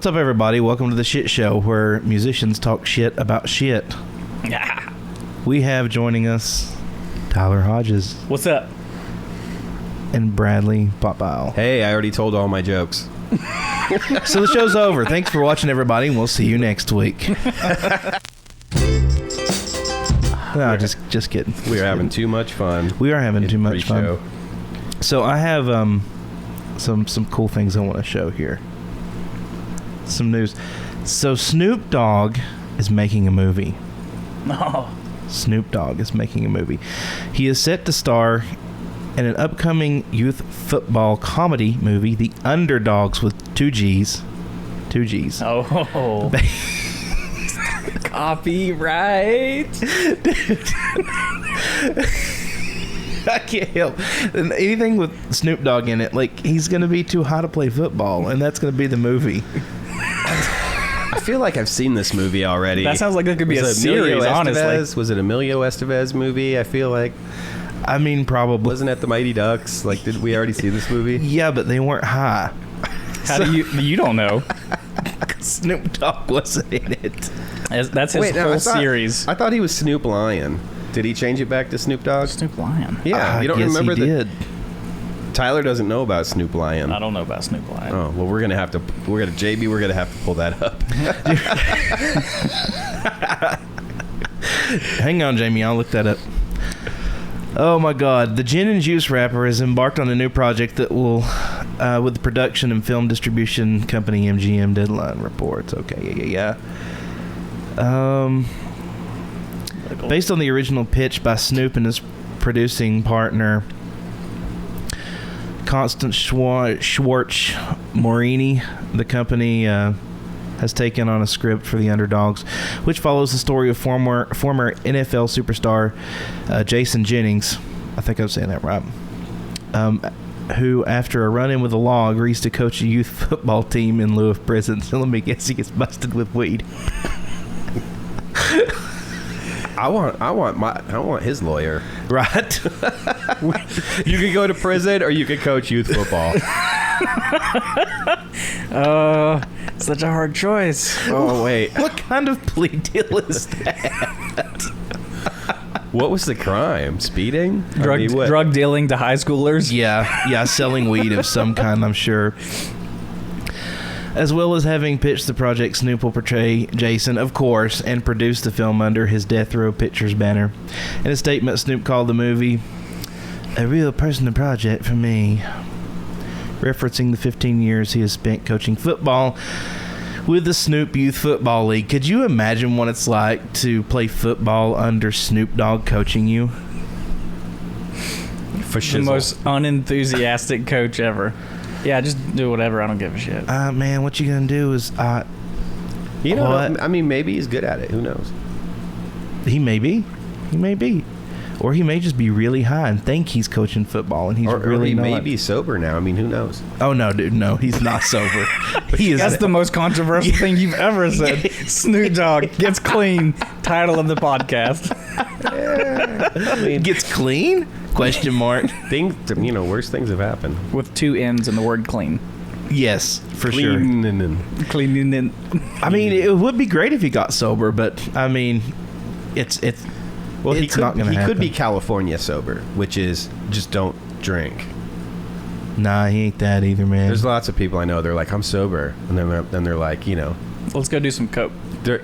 What's up, everybody? Welcome to the Shit Show, where musicians talk shit about shit. We have joining us Tyler Hodges. What's up? And Bradley Popile. Hey, I already told all my jokes. So the show's over. Thanks for watching, everybody, and we'll see you next week. No, just kidding. We are having too much fun. We are having too much fun. So I have some cool things I want to show here. Some news. So Snoop Dogg is making a movie. No. Snoop Dogg is making a movie. He is set to star in an upcoming youth football comedy movie, The Underdogs, with two G's. Oh. Copyright. I can't help. Anything with Snoop Dogg in it, like, he's going to be too high to play football, and that's going to be the movie. I feel like I've seen this movie already. That sounds like it could be a series, honestly. Was it Emilio Estevez movie? I feel like. I mean, probably. Wasn't it the Mighty Ducks? Like, did we already see this movie? Yeah, but they weren't high. How do you don't know? Snoop Dogg wasn't in it. That's his whole series. I thought he was Snoop Lion. Did he change it back to Snoop Dogg? Snoop Lion. Yeah, you don't remember he did. Tyler doesn't know about Snoop Lion. I don't know about Snoop Lion. Oh, well, we're gonna have to pull that up. Hang on, Jamie, I'll look that up. Oh my God, the Gin and Juice rapper has embarked on a new project that will, with the production and film distribution company MGM Deadline reports. Okay, yeah. Based on the original pitch by Snoop and his producing partner, Constance Schwartz Morini, the company has taken on a script for The Underdogs, which follows the story of former NFL superstar Jason Jennings. I think I'm saying that right. Who, after a run-in with the law, agrees to coach a youth football team in lieu of prison. So let me guess, he gets busted with weed. I want his lawyer. Right. You could go to prison or you could coach youth football. Such a hard choice. Oh, wait. What kind of plea deal is that? What was the crime? Speeding? Drug dealing to high schoolers? Yeah, selling weed of some kind, I'm sure. As well as having pitched the project, Snoop will portray Jason, of course, and produce the film under his Death Row Pictures banner. In a statement, Snoop called the movie a real personal project for me, referencing the 15 years he has spent coaching football with the Snoop Youth Football League. Could you imagine what it's like to play football under Snoop Dogg coaching you? For the most unenthusiastic coach ever. Yeah, just do whatever. I don't give a shit. Man, what you gonna do is, you know, what? I mean, maybe he's good at it. Who knows? He may be, or he may just be really high and think he's coaching football, and he's really not. Or he may be sober now. I mean, who knows? Oh no, dude, no, he's not sober. That's the most controversial thing you've ever said. Snoop Dogg gets clean. Title of the podcast. Yeah. I mean, gets clean? Question mark. Worse things have happened. With two N's in the word clean. Yes, for sure. Cleaning. I mean, it would be great if he got sober, but I mean, it's not going to happen. He could be California sober, which is just don't drink. Nah, he ain't that either, man. There's lots of people I know. They're like, I'm sober, and then they're like, let's go do some coke. They're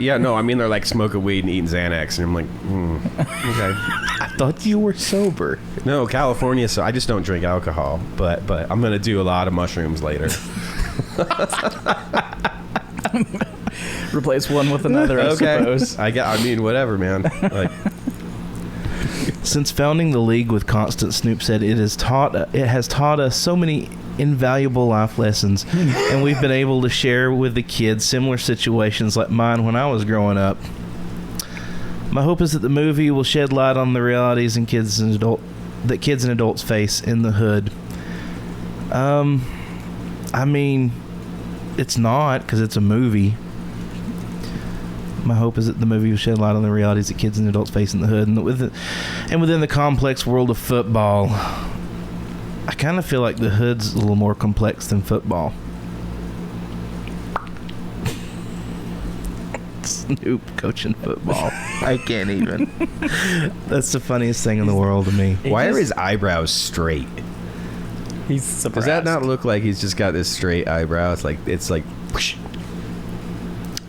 like smoking weed and eating Xanax, and I'm like, okay. I thought you were sober. No, California, so I just don't drink alcohol, but I'm gonna do a lot of mushrooms later. Replace one with another, I suppose. Whatever, man. Like, since founding the league with Constance, Snoop said it has taught us so many invaluable life lessons, and we've been able to share with the kids similar situations like mine when I was growing up. My hope is that the movie will shed light on the realities that kids and adults face in the hood. I mean, it's not, because it's a movie. My hope is that the movie will shed light on the realities that kids and adults face in the hood, and within the complex world of football. I kind of feel like the hood's a little more complex than football. Snoop coaching football. I can't even. That's the funniest thing in the world to me. Why are his eyebrows straight? He's surprised. Does that not look like he's just got this straight eyebrow? It's like whoosh.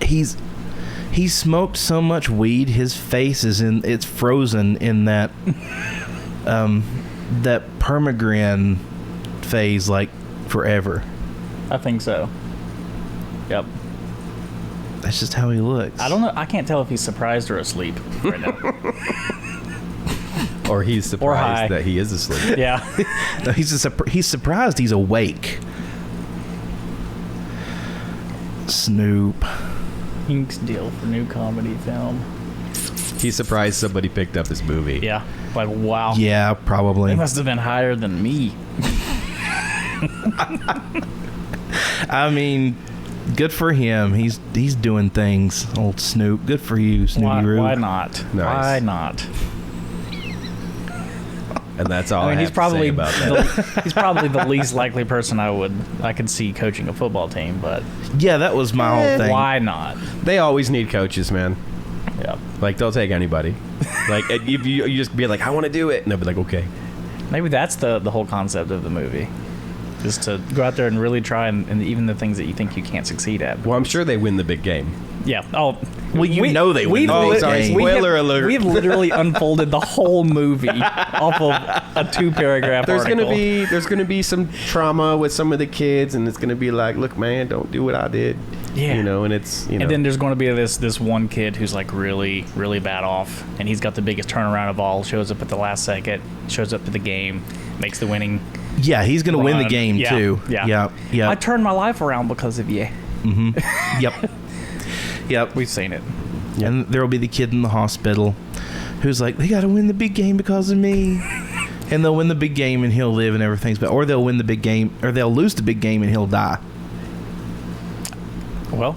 He smoked so much weed, his face it's frozen in that that permagrin phase like forever. I think so. Yep. That's just how he looks. I don't know. I can't tell if he's surprised or asleep right now. Or he's high. surprised that he is asleep. Yeah. No, he's surprised he's awake. Snoop. Ink's deal for new comedy film. He's surprised somebody picked up his movie. Yeah. Like, wow. Yeah, probably. He must have been higher than me. I mean, good for him. He's doing things, old Snoop. Good for you, Snoopy-Roo. Why not? Nice. Why not? And that's all I, mean, have to say about that. he's probably the least likely person I could see coaching a football team, but Yeah, that was my whole thing. why not? They always need coaches, man. Yeah. Like, they'll take anybody. Like, if you just be like, I want to do it. And they'll be like, okay. Maybe that's the whole concept of the movie. Just to go out there and really try and even the things that you think you can't succeed at. Well, I'm sure they win the big game. Yeah. Oh, Well, you know they win the Oh, big sorry. game. Spoiler alert. We have literally unfolded the whole movie off of a 2-paragraph There's article. gonna be some trauma with some of the kids, and it's gonna be like, look, man, don't do what I did. Yeah. You know, and it's And then there's going to be this one kid who's like really, really bad off, and he's got the biggest turnaround of all. Shows up at the last second, shows up to the game, makes the winning. Yeah, he's going to win the run. game, Yeah, too. Yeah. Yeah. I turned my life around because of you. Yep. Yep. We've seen it. And there will be the kid in the hospital who's like, they got to win the big game because of me. And they'll win the big game and he'll live and everything's better. Or they'll win the big game, or they'll lose the big game and he'll die. Well,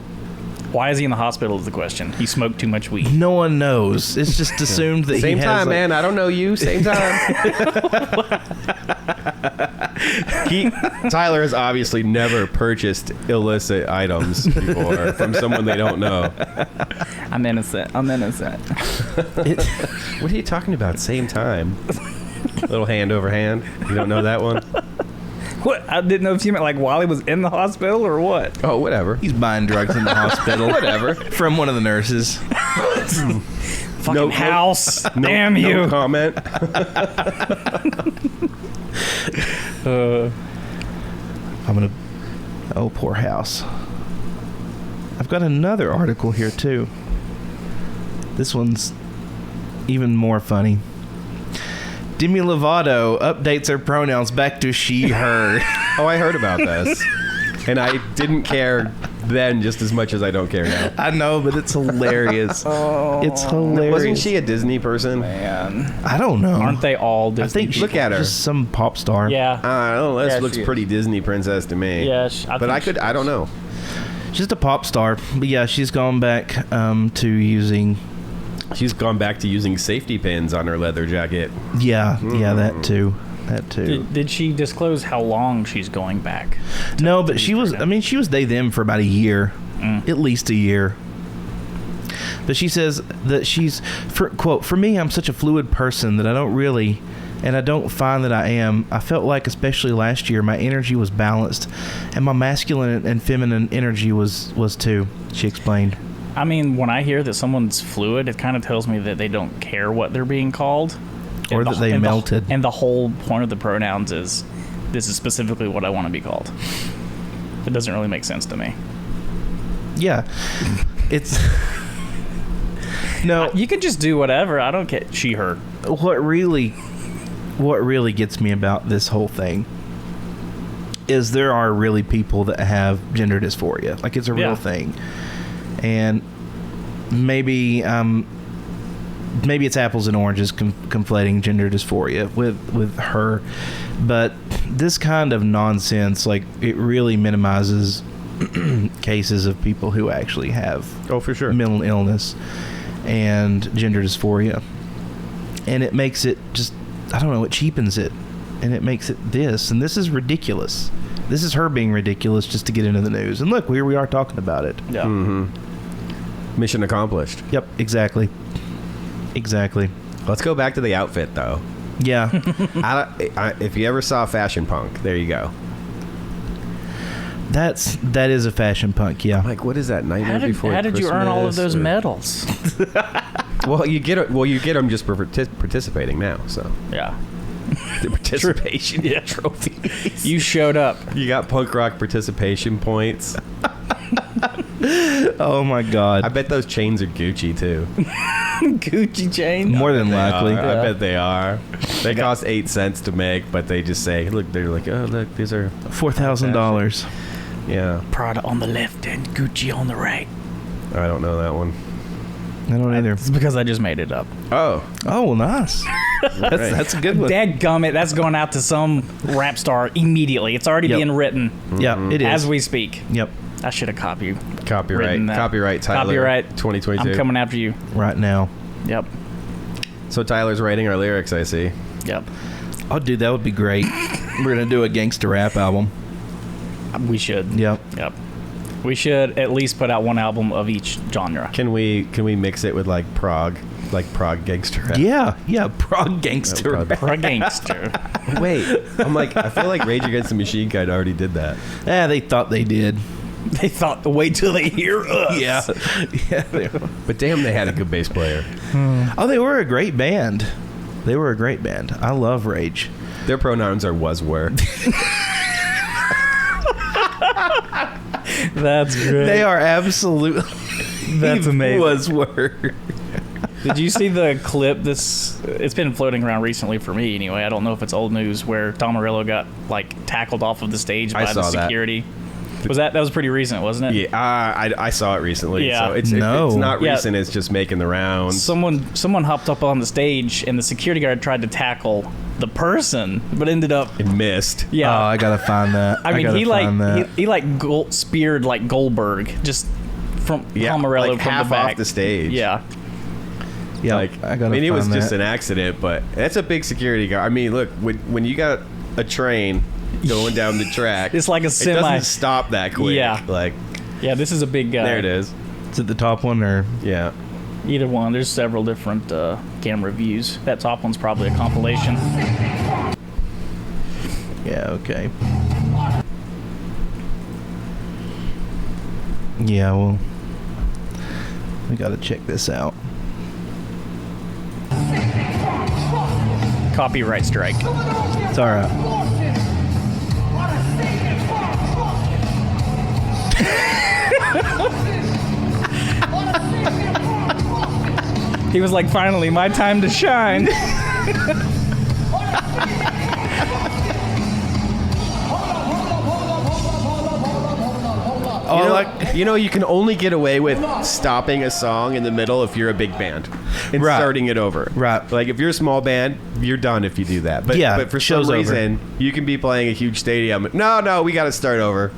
why is he in the hospital is the question. He smoked too much weed. No one knows. It's just assumed that same he has... time, man. I don't know you. Same time. Tyler has obviously never purchased illicit items before from someone they don't know. I'm innocent. What are you talking about? Same time. Little hand over hand. You don't know that one? What? I didn't know if you meant like while he was in the hospital or what. Oh, whatever. He's buying drugs in the hospital. Whatever. From one of the nurses. Fucking house. Damn you. No comment. I'm going to... Oh, poor house. I've got another article here, too. This one's even more funny. Demi Lovato updates her pronouns back to she, her. Oh, I heard about this. And I didn't care then just as much as I don't care now. I know, but it's hilarious. It's hilarious. Wasn't she a Disney person? Man. I don't know. Aren't they all Disney I think people? Look at her. Just some pop star. Yeah. I don't know. This Yeah, looks she is. pretty Disney princess to me. Yeah. I don't know. Just a pop star. But yeah, she's gone back to using... She's gone back to using safety pins on her leather jacket. Yeah, that too. That too. Did she disclose how long she's going back? No, but she was they them for about a year. At least a year. But she says that she's, quote, for me, I'm such a fluid person that I don't really, and I don't find that I am. I felt like, especially last year, my energy was balanced, and my masculine and feminine energy was too, she explained. I mean, when I hear that someone's fluid, it kind of tells me that they don't care what they're being called. Or that they melted. And the whole point of the pronouns is, this is specifically what I want to be called. It doesn't really make sense to me. Yeah. It's... No. You can just do whatever. I don't care. She, her. What really gets me about this whole thing is there are really people that have gender dysphoria. Like, it's a real thing. And maybe it's apples and oranges conflating gender dysphoria with her, but this kind of nonsense, like, it really minimizes cases of people who actually have For sure. mental illness and gender dysphoria, and it makes it just, I don't know, it cheapens it, and it makes it this, and this is ridiculous. This is her being ridiculous just to get into the news, and look, here we are talking about it. Yeah. Mm-hmm. Mission accomplished. Yep, exactly. Let's go back to the outfit, though. Yeah. If you ever saw Fashion Punk, there you go. That is a Fashion Punk, yeah. Like, what is that? Nightmare Before How did you earn all of Christmas, those or- medals? Well, you get them just for participating now. So Yeah. the participation trophies. You showed up. You got punk rock participation points. Oh my God. I bet those chains are Gucci too. Gucci chain. More than likely. I bet they are. They cost 8 cents to make, but they just say, look, they're like, oh, look, these are $4,000. Yeah. Prada on the left and Gucci on the right. I don't know that one. I don't either. It's because I just made it up. Oh, Oh, nice. That's a good one. Dadgummit, that's going out to some rap star immediately. It's already Yep. being written Yeah, it is. as we speak. Yep. I should have copied. copyright, Written that. copyright, Tyler. Copyright. 2022. I'm coming after you. Right now. Yep. So Tyler's writing our lyrics, I see. Yep. Oh, dude, that would be great. We're going to do a gangster rap album. We should. Yep. Yep. We should at least put out one album of each genre. Can we mix it with like prog gangster rap? Yeah, prog gangster prog- rap. For a gangster. Wait, I feel like Rage Against the Machine kind of already did that. Yeah, they thought they did. They thought to wait till they hear us. Yeah. But damn, they had a good bass player. Oh, they were a great band. I love Rage. Their pronouns are was/were. That's great. They are absolutely. That's amazing. Was word. Did you see the clip? It's been floating around recently for me anyway. I don't know if it's old news where Tom Morello got like tackled off of the stage by the saw that. security. That was pretty recent, wasn't it? Yeah, I saw it recently. Yeah. So it's No. not Yeah. recent. It's just making the rounds. Someone hopped up on the stage and the security guard tried to tackle the person, but ended up It missed. yeah. Oh, I gotta find that. I mean, gotta he find that. like he like speared like Goldberg just from Tom Morello like from half the back. off the stage. Yeah, Yeah, Like, I gotta. I mean, it was find just that. an accident, but that's a big security guard. I mean, look, when you got a train going down the track, it's like a it semi. doesn't stop that quick. Yeah. Like, Yeah, this is a big guy. there it is. Is it the top one or? Yeah. Either one. There's several different camera views. That top one's probably a compilation. Yeah. Okay. Yeah. Well, we gotta check this out. Copyright strike. It's all right. He was like, finally, my time to shine. You can only get away with stopping a song in the middle if you're a big band and Right. starting it over. Right. Like if you're a small band, you're done if you do that. But Yeah, but for some show's over. reason, you can be playing a huge stadium. No, we got to start over.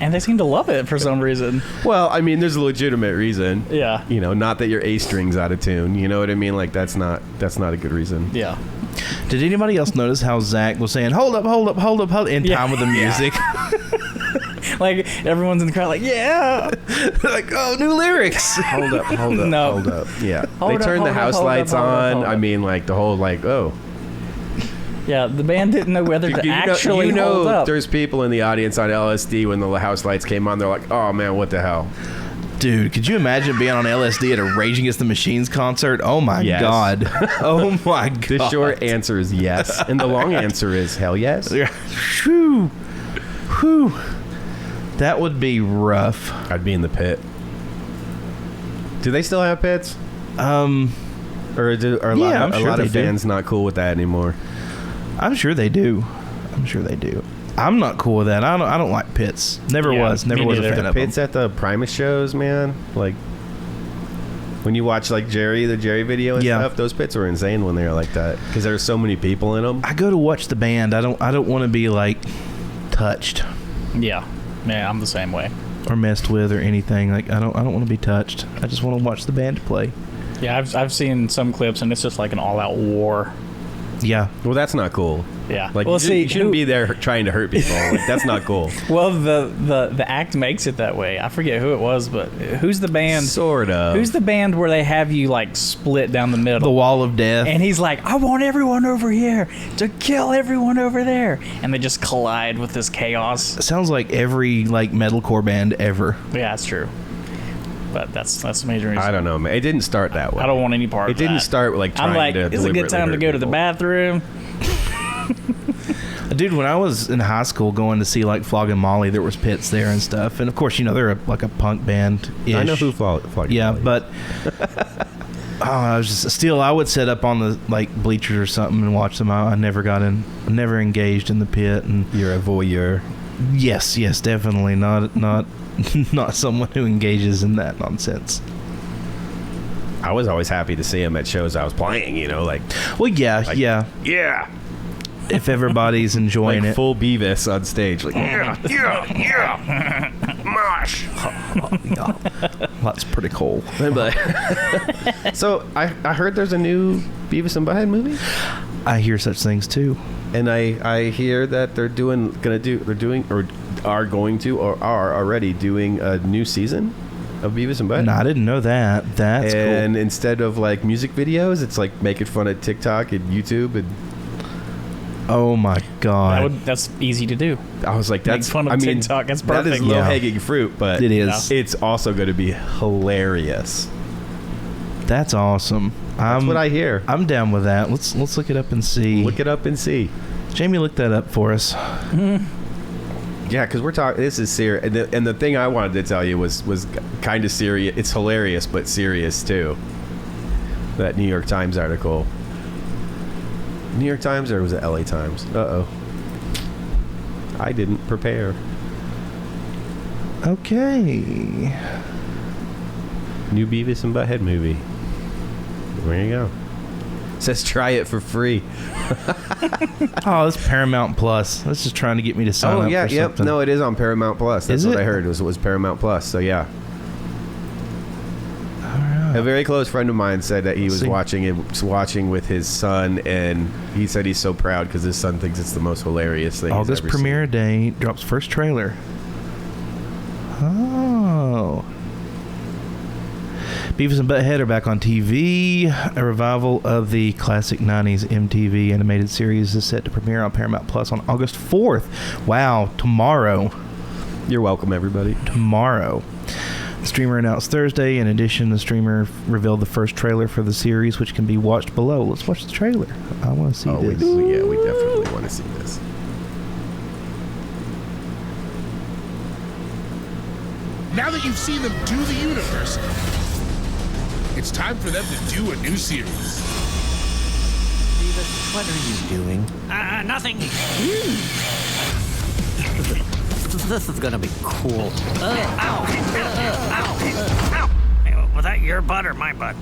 And they seem to love it for some reason. Well, I mean, there's a legitimate reason. Yeah. You know, not that your A string's out of tune. You know what I mean? Like that's not a good reason. Yeah. Did anybody else notice how Zach was saying "hold up, hold up, hold up, hold" in Yeah. time with the music? Like, everyone's in the crowd like, yeah. Like, oh, new lyrics. Hold up, No. hold up. Yeah. Hold they up, turned the hold up, house hold up, lights hold up, on. hold up. I mean, like the whole like, oh. Yeah, the band didn't know whether to actually you know hold up. there's people in the audience on LSD when the house lights came on. They're like, oh man, what the hell? Dude, could you imagine being on LSD at a Rage Against the Machines concert? Oh my Yes. God. Oh my God. The short answer is yes, and the long answer is hell yes. Whew. Whew. That would be rough. I'd be in the pit. Do they still have pits? Or are a lot, Yeah, I'm a sure lot of they do. fans not cool with that anymore? I'm sure they do. I'm not cool with that. I don't like pits. Never Yeah, was. me Never was a neither. fan of them. Pits at the Primus shows, man. Like when you watch like the Jerry video and Yeah. stuff, those pits were insane when they were like that because there's so many people in them. I go to watch the band. I don't want to be like touched Yeah. Yeah, I'm the same way. or messed with or anything. Like I don't want to be touched. I just want to watch the band play. Yeah, I've seen some clips and it's just like an all-out war. Yeah. Well, that's not cool. Yeah. Like, well, you shouldn't be there trying to hurt people. Like, that's not cool. Well, the act makes it that way. I forget who it was, but who's the band? Sort of. Who's the band where they have you like split down the middle? The Wall of Death. And he's like, I want everyone over here to kill everyone over there. And they just collide with this chaos. Sounds like every like metalcore band ever. Yeah, that's true. But that's the major reason. I don't know, man. It didn't start that way. I don't want any part of It didn't that. start with, like, trying I'm like, to it's a good time to go to the bathroom. Dude, when I was in high school going to see like Flogging Molly, there was pits there and stuff. And of course, you know, they're like a punk band. I know who Flogging Yeah, Molly is. but I was just still. I would sit up on the like bleachers or something and watch them. I never got in, never engaged in the pit. And You're a voyeur. yes, definitely not not someone who engages in that nonsense. I was always happy to see him at shows I was playing, you know, like... Well, yeah. Yeah! If everybody's enjoying Like it. full Beavis on stage. Like, yeah! Mosh! That's pretty cool. So, I heard there's a new Beavis and Butthead movie? I hear such things too. And I hear that are already doing a new season of Beavis and Butthead. No, I didn't know that. That's cool. And instead of like music videos, it's like making fun of TikTok and YouTube. And Oh my god. That's easy to do. I was like, that's Make fun of TikTok. That's perfect. That is low hanging fruit, but It is. It's also going to be hilarious. That's awesome. That's what I hear. I'm down with that. Let's look it up and see. Look it up and see. Jamie, look that up for us. Yeah, because we're talking. This is serious, and the thing I wanted to tell you was kind of serious. It's hilarious, but serious too. That New York Times article. New York Times, or was it LA Times? I didn't prepare. Okay. New Beavis and Butthead movie. There you go. Says try it for free. Oh, it's Paramount Plus. That's just trying to get me to sign up for something. No, it is on Paramount Plus. That's Is what it? I heard. It was Paramount Plus. So yeah. All right. A very close friend of mine said that he Let's was see. watching with his son, and he said he's so proud because his son thinks it's the most hilarious thing. August he's ever premiere seen. day drops first trailer. Oh. Beavis and Butthead are back on TV. A revival of the classic 90s MTV animated series is set to premiere on Paramount Plus on August 4th. Wow, tomorrow. You're welcome, everybody. Tomorrow. The streamer announced Thursday. In addition, the streamer revealed the first trailer for the series, which can be watched below. Let's watch the trailer. I want to see this. We definitely want to see this. Now that you've seen them do the universe, it's time for them to do a new series. Beavis, what are you doing? Nothing. This is gonna be cool. Ow. Was that your butt or my butt?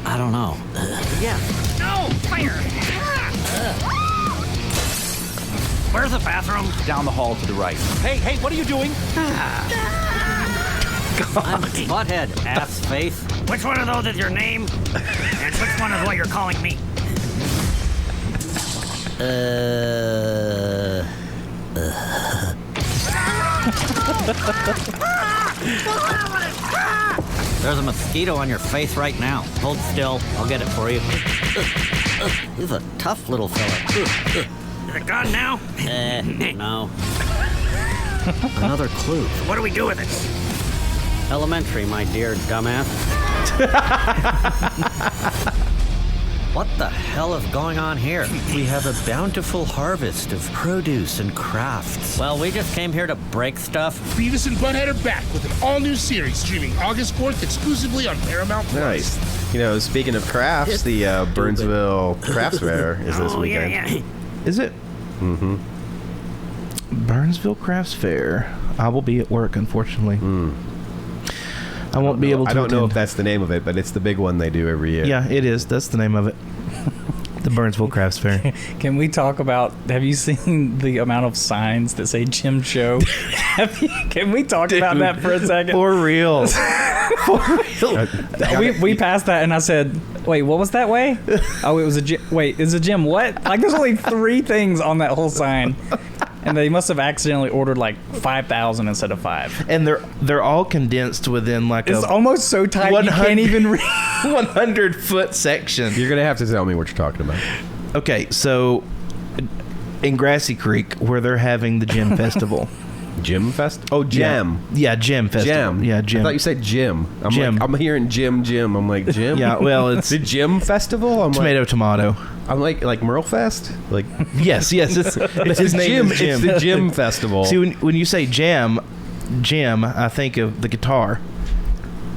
I don't know. Yeah. No! Fire! Where's the bathroom? Down the hall to the right. Hey, what are you doing? I'm Butthead, ass face. Which one of those is your name? And which one is what you're calling me? There's a mosquito on your face right now. Hold still. I'll get it for you. He's a tough little fella. Is it gone now? No. Another clue. What do we do with it? Elementary, my dear dumbass. What the hell is going on here? We have a bountiful harvest of produce and crafts. Well, we just came here to break stuff. Beavis and Butthead are back with an all-new series streaming August 4th exclusively on Paramount Plus. Nice. You know, speaking of crafts, the Burnsville Crafts Fair is this weekend. Yeah. Is it? Mm-hmm. Burnsville Crafts Fair. I will be at work, unfortunately. I won't be able to I don't know attend. if that's the name of it, but it's the big one they do every year. Yeah, it is. That's the name of it. The Burnsville Crafts Fair. Can we talk about? Have you seen the amount of signs that say Gym Show? Can we talk about that for a second? For real. For real. We passed that, and I said, "Wait, what was that way?" Oh, it was a gym. Wait, is a gym what? Like, there's only 3 things on that whole sign, and they must have accidentally ordered like 5,000 instead of 5. And they're all condensed within like It's a almost so tight you can't even read. 100-foot section. You're gonna have to tell me what you're talking about. Okay, so in Grassy Creek, where they're having the Gym Festival. Gym Fest? Oh, Jam. Yeah, Gym Festival. Jam. Yeah, Gym. I thought you said Jim. I'm hearing Jim. I'm like, Jim? Yeah, well, it's the Gym Festival? I'm tomato. I'm like Merle Fest? Like, yes. It's his name is Jim. It's the Gym Festival. See, when you say Jim, I think of the guitar.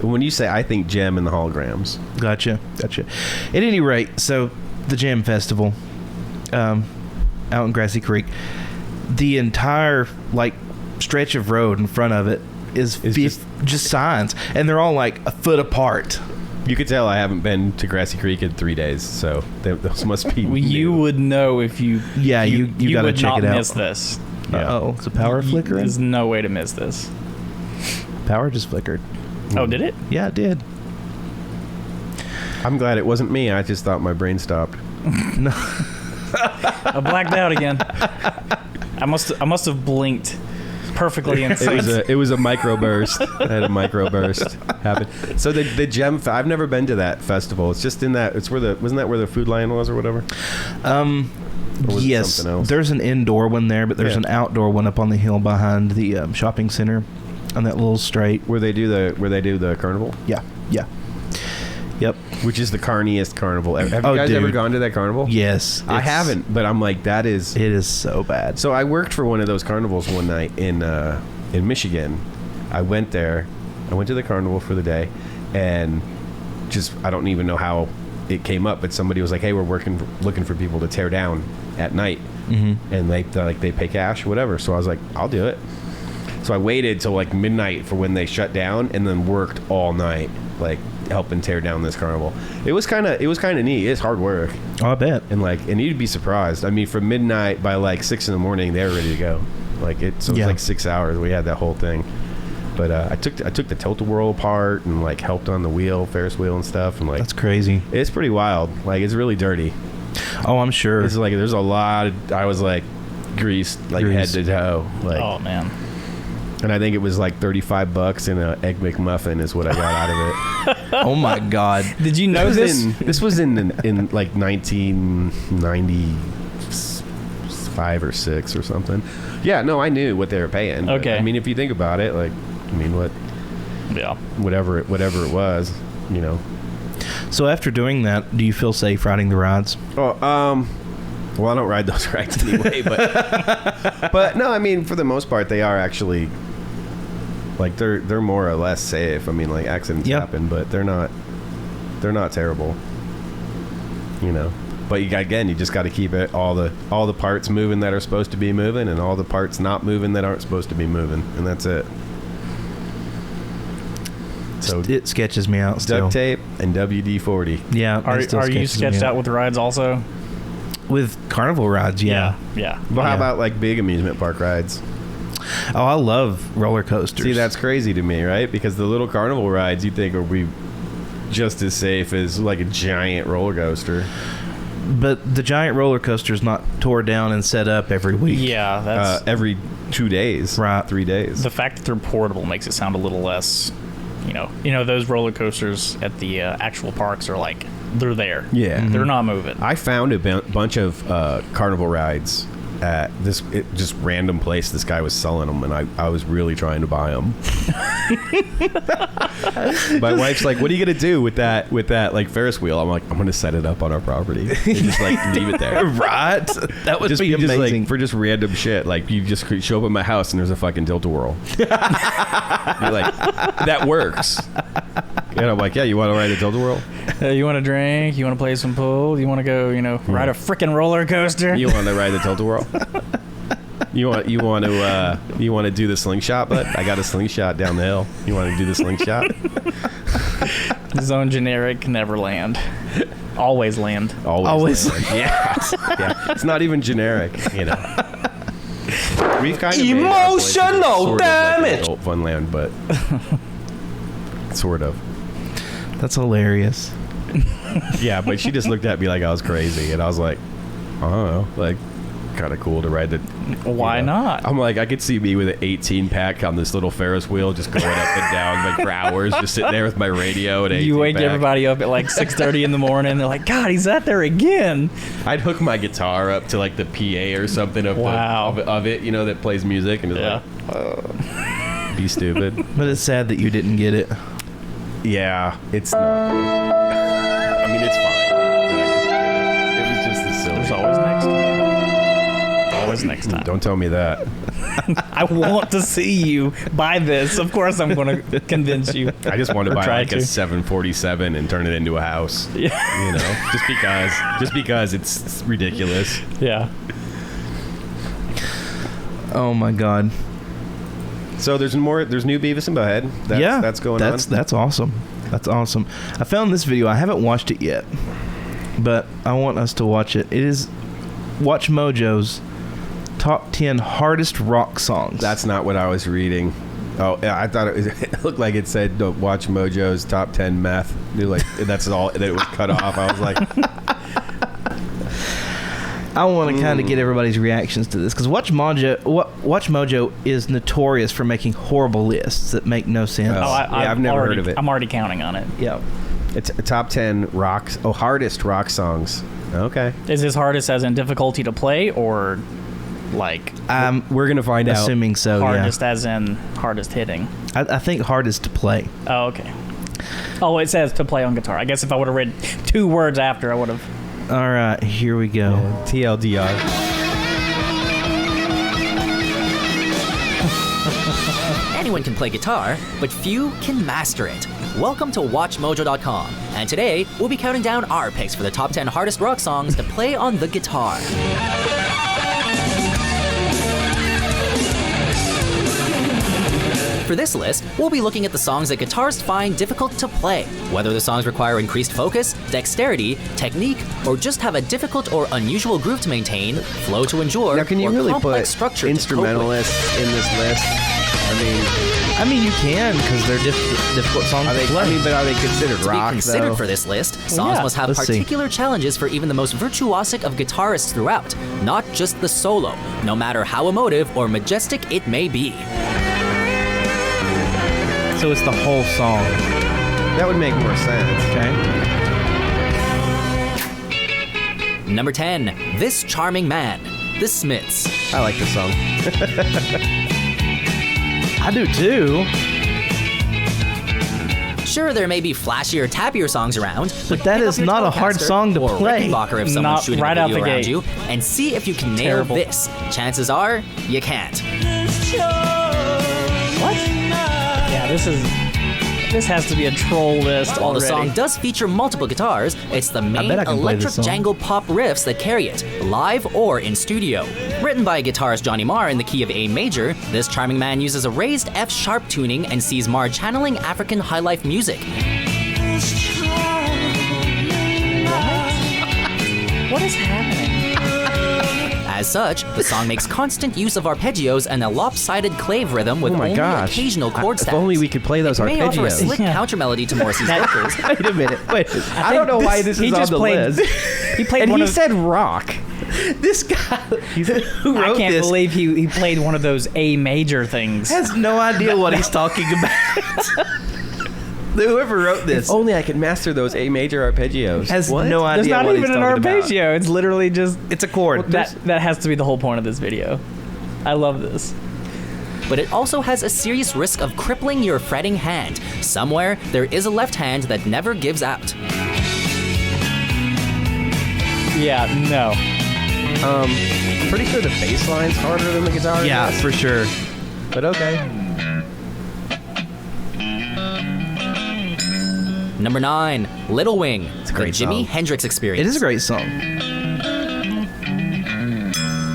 When you say, I think Gem and the holograms. Gotcha. At any rate, so the Jam Festival out in Grassy Creek, the entire like stretch of road in front of it is just signs, and they're all like a foot apart. You could tell I haven't been to Grassy Creek in 3 days, so those must be Well, you would know if you. Yeah, you gotta would check not it out. miss this. Oh, is the power flickering? There's no way to miss this. Power just flickered. Oh, did it? Yeah, it did. I'm glad it wasn't me. I just thought my brain stopped. I blacked out again. I must have blinked perfectly in sync. It was a microburst. I had a microburst happen. So the Gem, I've never been to that festival. It's just in that. It's where wasn't that where the Food Lion was or whatever? Or was it yes. something else? There's an indoor one there, but there's an outdoor one up on the hill behind the shopping center, on that little straight where they do the carnival. Yeah. Yep. Which is the carniest carnival. Have you guys ever gone to that carnival? Yes. I haven't, but I'm like, that is... It is so bad. So I worked for one of those carnivals one night in Michigan. I went there. I went to the carnival for the day, and just, I don't even know how it came up, but somebody was like, hey, we're looking for people to tear down at night. Mm-hmm. And they pay cash, whatever. So I was like, I'll do it. So I waited till like midnight for when they shut down, and then worked all night, like helping tear down this carnival. It was kind of neat. It's hard work. Oh, I bet. And you'd be surprised. I mean, from midnight, by like 6 in the morning, they were ready to go. It was like 6 hours. We had that whole thing. But I took the tilt-a-whirl apart and like helped on the Ferris wheel and stuff. And like, that's crazy. It's pretty wild. Like, it's really dirty. Oh, I'm sure. It's like there's a lot of, I was like greased head to toe. Like, oh man. And I think it was like $35 and an Egg McMuffin is what I got out of it. Oh my God! Did you know this? This was in like 1995 or 6 or something. Yeah, no, I knew what they were paying. Okay. I mean, if you think about it, like, I mean, whatever it was, you know. So after doing that, do you feel safe riding the rides? Oh, well, I don't ride those rides anyway, but no, I mean, for the most part, they are actually. Like they're more or less safe. I mean, like accidents happen, but they're not terrible. You know, but you just got to keep it all the parts moving that are supposed to be moving, and all the parts not moving that aren't supposed to be moving, and that's it. So it sketches me out still. Duct tape and WD-40. Yeah. Are you sketched out with the rides also? With Carnival Rides, yeah. But how about like big amusement park rides? Oh, I love roller coasters. See, that's crazy to me, right? Because the little carnival rides you think will be just as safe as like a giant roller coaster. But the giant roller coaster is not tore down and set up every week. Yeah, that's every 2 days, right? 3 days. The fact that they're portable makes it sound a little less. You know, those roller coasters at the actual parks are like they're there. Yeah, they're not moving. I found a bunch of carnival rides at just random place. This guy was selling them, and I was really trying to buy them. My wife's like, "What are you gonna do with that like Ferris wheel?" I'm like, "I'm gonna set it up on our property and just like leave it there." Right? That would be amazing. Just, like, for just random shit. Like you just show up at my house and there's a fucking tilt-a-whirl. You're like, that works. And I'm like, yeah, you want to ride a tilt-a-whirl? You want to drink? You want to play some pool? You want to go, ride a freaking roller coaster? You want to ride the tilt-a-whirl? You want to do the slingshot, bud? I got a slingshot down the hill. You want to do the slingshot? Zone generic Neverland. Always land. Always. Yeah. Yeah. It's not even generic, you know. We've kind of emotional damage. Adult Funland, but sort of. That's hilarious. Yeah, but she just looked at me like I was crazy, and I was like, I don't know, like, kind of cool to ride the. Why not? I'm like, I could see me with an 18 pack on this little Ferris wheel, just going up and down like for hours, just sitting there with my radio and You wake everybody up at like 6:30 in the morning. They're like, God, he's out there again. I'd hook my guitar up to like the PA or something of of it, you know, that plays music, and just like, be stupid. But it's sad that you didn't get it. Yeah, it's not. I mean, it's fine. It was just the silly. There's always next time. Always next time. Don't tell me that. I want to see you buy this. Of course, I'm going to convince you. I just want to buy like to. a 747 and turn it into a house. Yeah. You know, just because it's ridiculous. Yeah. Oh my God. So there's new Beavis and Butthead. That's going on. That's awesome. That's awesome. I found this video. I haven't watched it yet, but I want us to watch it. It is Watch Mojo's top 10 hardest rock songs. That's not what I was reading. Oh, yeah, I thought it looked like it said Watch Mojo's top 10 math. Like that's all that it was cut off. I was like, I want to kind of get everybody's reactions to this because Watch Mojo is notorious for making horrible lists that make no sense. I've never heard of it. I'm already counting on it. Yeah. It's a top 10 hardest rock songs. Okay. Is this hardest as in difficulty to play or like we're going to find out. Assuming so, hardest as in hardest hitting? I think hardest to play. Oh, okay. Oh, it says to play on guitar. I guess if I would have read 2 words after, I would have. All right, here we go. TLDR. Anyone can play guitar, but few can master it. Welcome to WatchMojo.com, and today we'll be counting down our picks for the top 10 hardest rock songs to play on the guitar. For this list, we'll be looking at the songs that guitarists find difficult to play, whether the songs require increased focus, dexterity, technique, or just have a difficult or unusual groove to maintain, flow to endure, now, can you or really complex put structure instrumentalists in this list? I mean, you can because they're difficult songs to play. but are they considered rock? To be considered though? for this list, songs must have particular challenges for even the most virtuosic of guitarists throughout, not just the solo, no matter how emotive or majestic it may be. So it's the whole song. That would make more sense. Okay. Number 10, This Charming Man, The Smiths. I like this song. I do too. Sure, there may be flashier, tappier songs around, but that is not a hard song to play. Rickenbacker if someone's Not shooting right a out video the around gate. you, and see if you can nail this. Chances are, you can't. What? Yeah, this has to be a troll list While already. the song does feature multiple guitars, it's the main bet I can play electric this song. jangle pop riffs that carry it, live or in studio. Written by guitarist Johnny Marr in the key of A major, This Charming Man uses a raised F-sharp tuning and sees Marr channeling African highlife music. What is happening? As such, the song makes constant use of arpeggios and a lopsided clave rhythm with only occasional chord If stabs. only we could play those It may offer a arpeggios. slick counter melody to Morrissey's vocals. Wait a minute. Wait. I don't know why this is on the list. He played And one he of, said rock. This guy who I wrote can't this believe he played one of those A major things. has no idea what he's talking about. Whoever wrote this Only I could master those A major arpeggios. has no There's idea not what even he's an talking about. arpeggio. It's literally just It's a chord. that has to be the whole point of this video. I love this. But it also has a serious risk of crippling your fretting hand. Somewhere, there is a left hand that never gives out. Yeah, no. Pretty sure the bass line's harder than the guitar. Yeah, is. for sure. But okay. Number 9, Little Wing, a great the Jimi song. Hendrix Experience. It is a great song.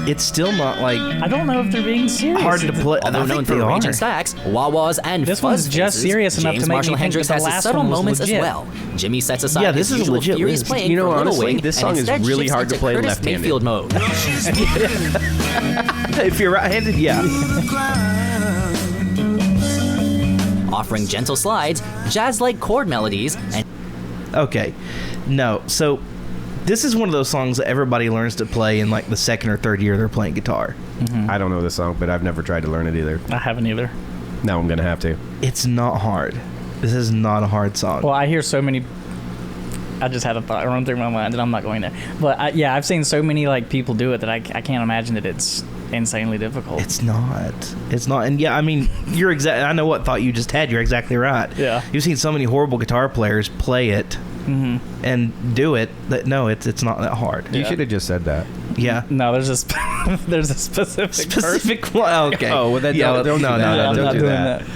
it's still not like I don't know if they're being serious. hard to play. Although I known think for they arranging are. stacks, wah-wahs, and This fuzz one's just faces, serious enough James to make Marshall me think Hendricks that the has his last subtle one was moments as legit. well. Jimmy sets aside Yeah, this his is a usual legit furious list. playing You know, for Little honestly, Wing, this and song is instead really shifts hard to into play Curtis left-handed. Mayfield mode. If you're right-handed, yeah. Offering gentle slides, jazz-like chord melodies, and Okay. No. So this is one of those songs that everybody learns to play in like the second or third year they're playing guitar. I don't know this song, but I've never tried to learn it either. I haven't either. Now I'm gonna have to. It's not hard. This is not a hard song. Well, I hear so many. I just had a thought run through my mind, and I'm not going there. But I've seen so many like people do it that I can't imagine that it's insanely difficult. It's not. It's not. And yeah, I mean, you're exactly. I know what thought you just had. You're exactly right. Yeah. You've seen so many horrible guitar players play it and do it. That no, it's not that hard. You should have just said that. Yeah. No, there's a there's a specific one. Okay. Oh, well, then yeah, don't no, do no, that. no, I'm don't not do doing that. that.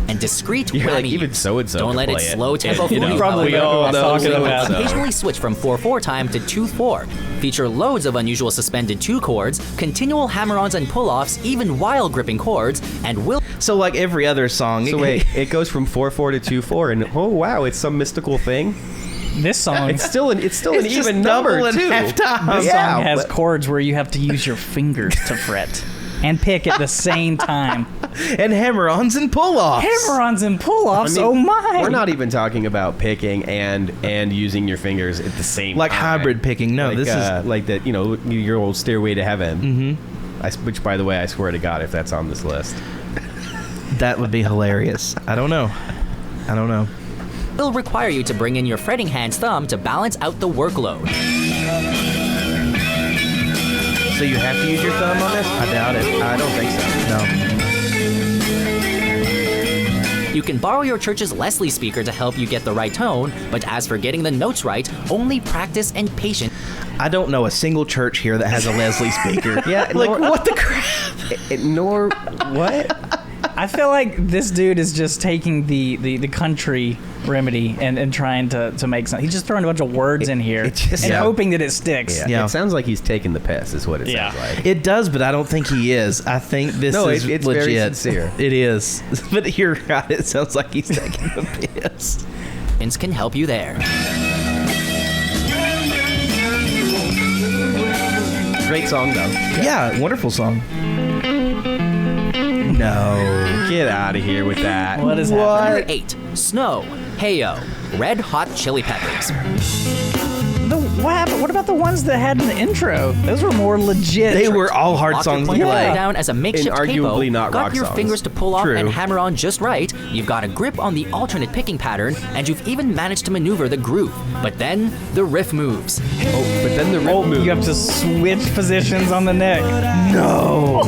and discreet You're like, whammy even use. so-and-so Don't can let it play it. slow tempo You fool know, you. probably however. know what I'm talking about. Occasionally switch from 4/4 time to 2/4. Feature loads of unusual suspended 2 chords, continual hammer-ons and pull-offs, even while gripping chords, and will So like every other song. So wait, it goes from 4/4 to 2/4, and oh wow, it's some mystical thing. This song, It's still an It's even just number double and too. half time. this yeah, song has but- chords where you have to use your fingers to fret and pick at the same time. And hammer-ons and pull-offs. Hammer-ons and pull-offs. I mean, Oh my! We're not even talking about picking and using your fingers at the same Like time. hybrid picking. No, like, this is like that. You know, your old Stairway to Heaven. Mm-hmm. Which, by the way, I swear to God, if that's on this list, that would be hilarious. I don't know. require you to bring in your fretting hand's thumb to balance out the workload. So you have to use your thumb on this? I doubt it. I don't think so. No. You can borrow your church's Leslie speaker to help you get the right tone, but as for getting the notes right, only practice and patience. I don't know a single church here that has a Leslie speaker. Yeah, like nor- what the crap? Nor what? I feel like this dude is just taking the country remedy and trying to make something. He's just throwing a bunch of words in here it just- and yeah. hoping that it sticks. Yeah. It sounds like he's taking the piss. Is what it Yeah. sounds like. It does, but I don't think he is. I think this No, is it's legit. very sincere. It is. But you're right. It sounds like he's taking the piss. Can help you there. Great song though. Yeah, wonderful song. No. Get out of here with that. What is Number happening? 8, Snow, Heyo, Red Hot Chili Peppers. What happened? What about the ones that had an intro? Those were more legit. They were all hard Lock your songs to pointer play. down as a makeshift And arguably capo, not got rock your songs. fingers to pull off True. and hammer on just right, you've got a grip on the alternate picking pattern, and you've even managed to maneuver the groove. But then, the riff moves. Oh, but then the riff moves. You have to switch positions on the neck. No.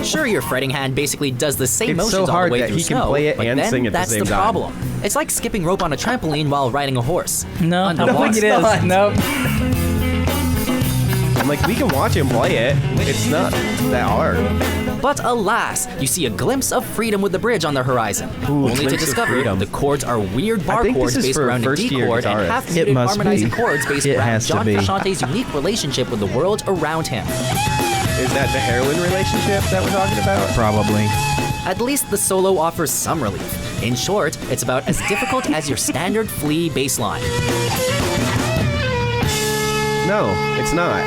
Sure, your fretting hand basically does the same It's motions so all hard the way that through he can Snow, play it but and then sing at the that's same the time. problem. It's like skipping rope on a trampoline while riding a horse. No, I don't Underwater. think it is. not. Nope. I'm like, we can watch him play it. It's not that hard. But alas, you see a glimpse of freedom with the bridge on the horizon, only to glimpse of discover freedom. the chords are weird bar I think this chords is based for a around a D first-year chord and guitarist. half-muted It must harmonizing be. chords based It around has to John be. Frusciante's unique relationship with the world around him. Is that the heroin relationship that we're talking about? Probably. At least the solo offers some relief. In short, it's about as difficult as your standard Flea bass line. No, it's not.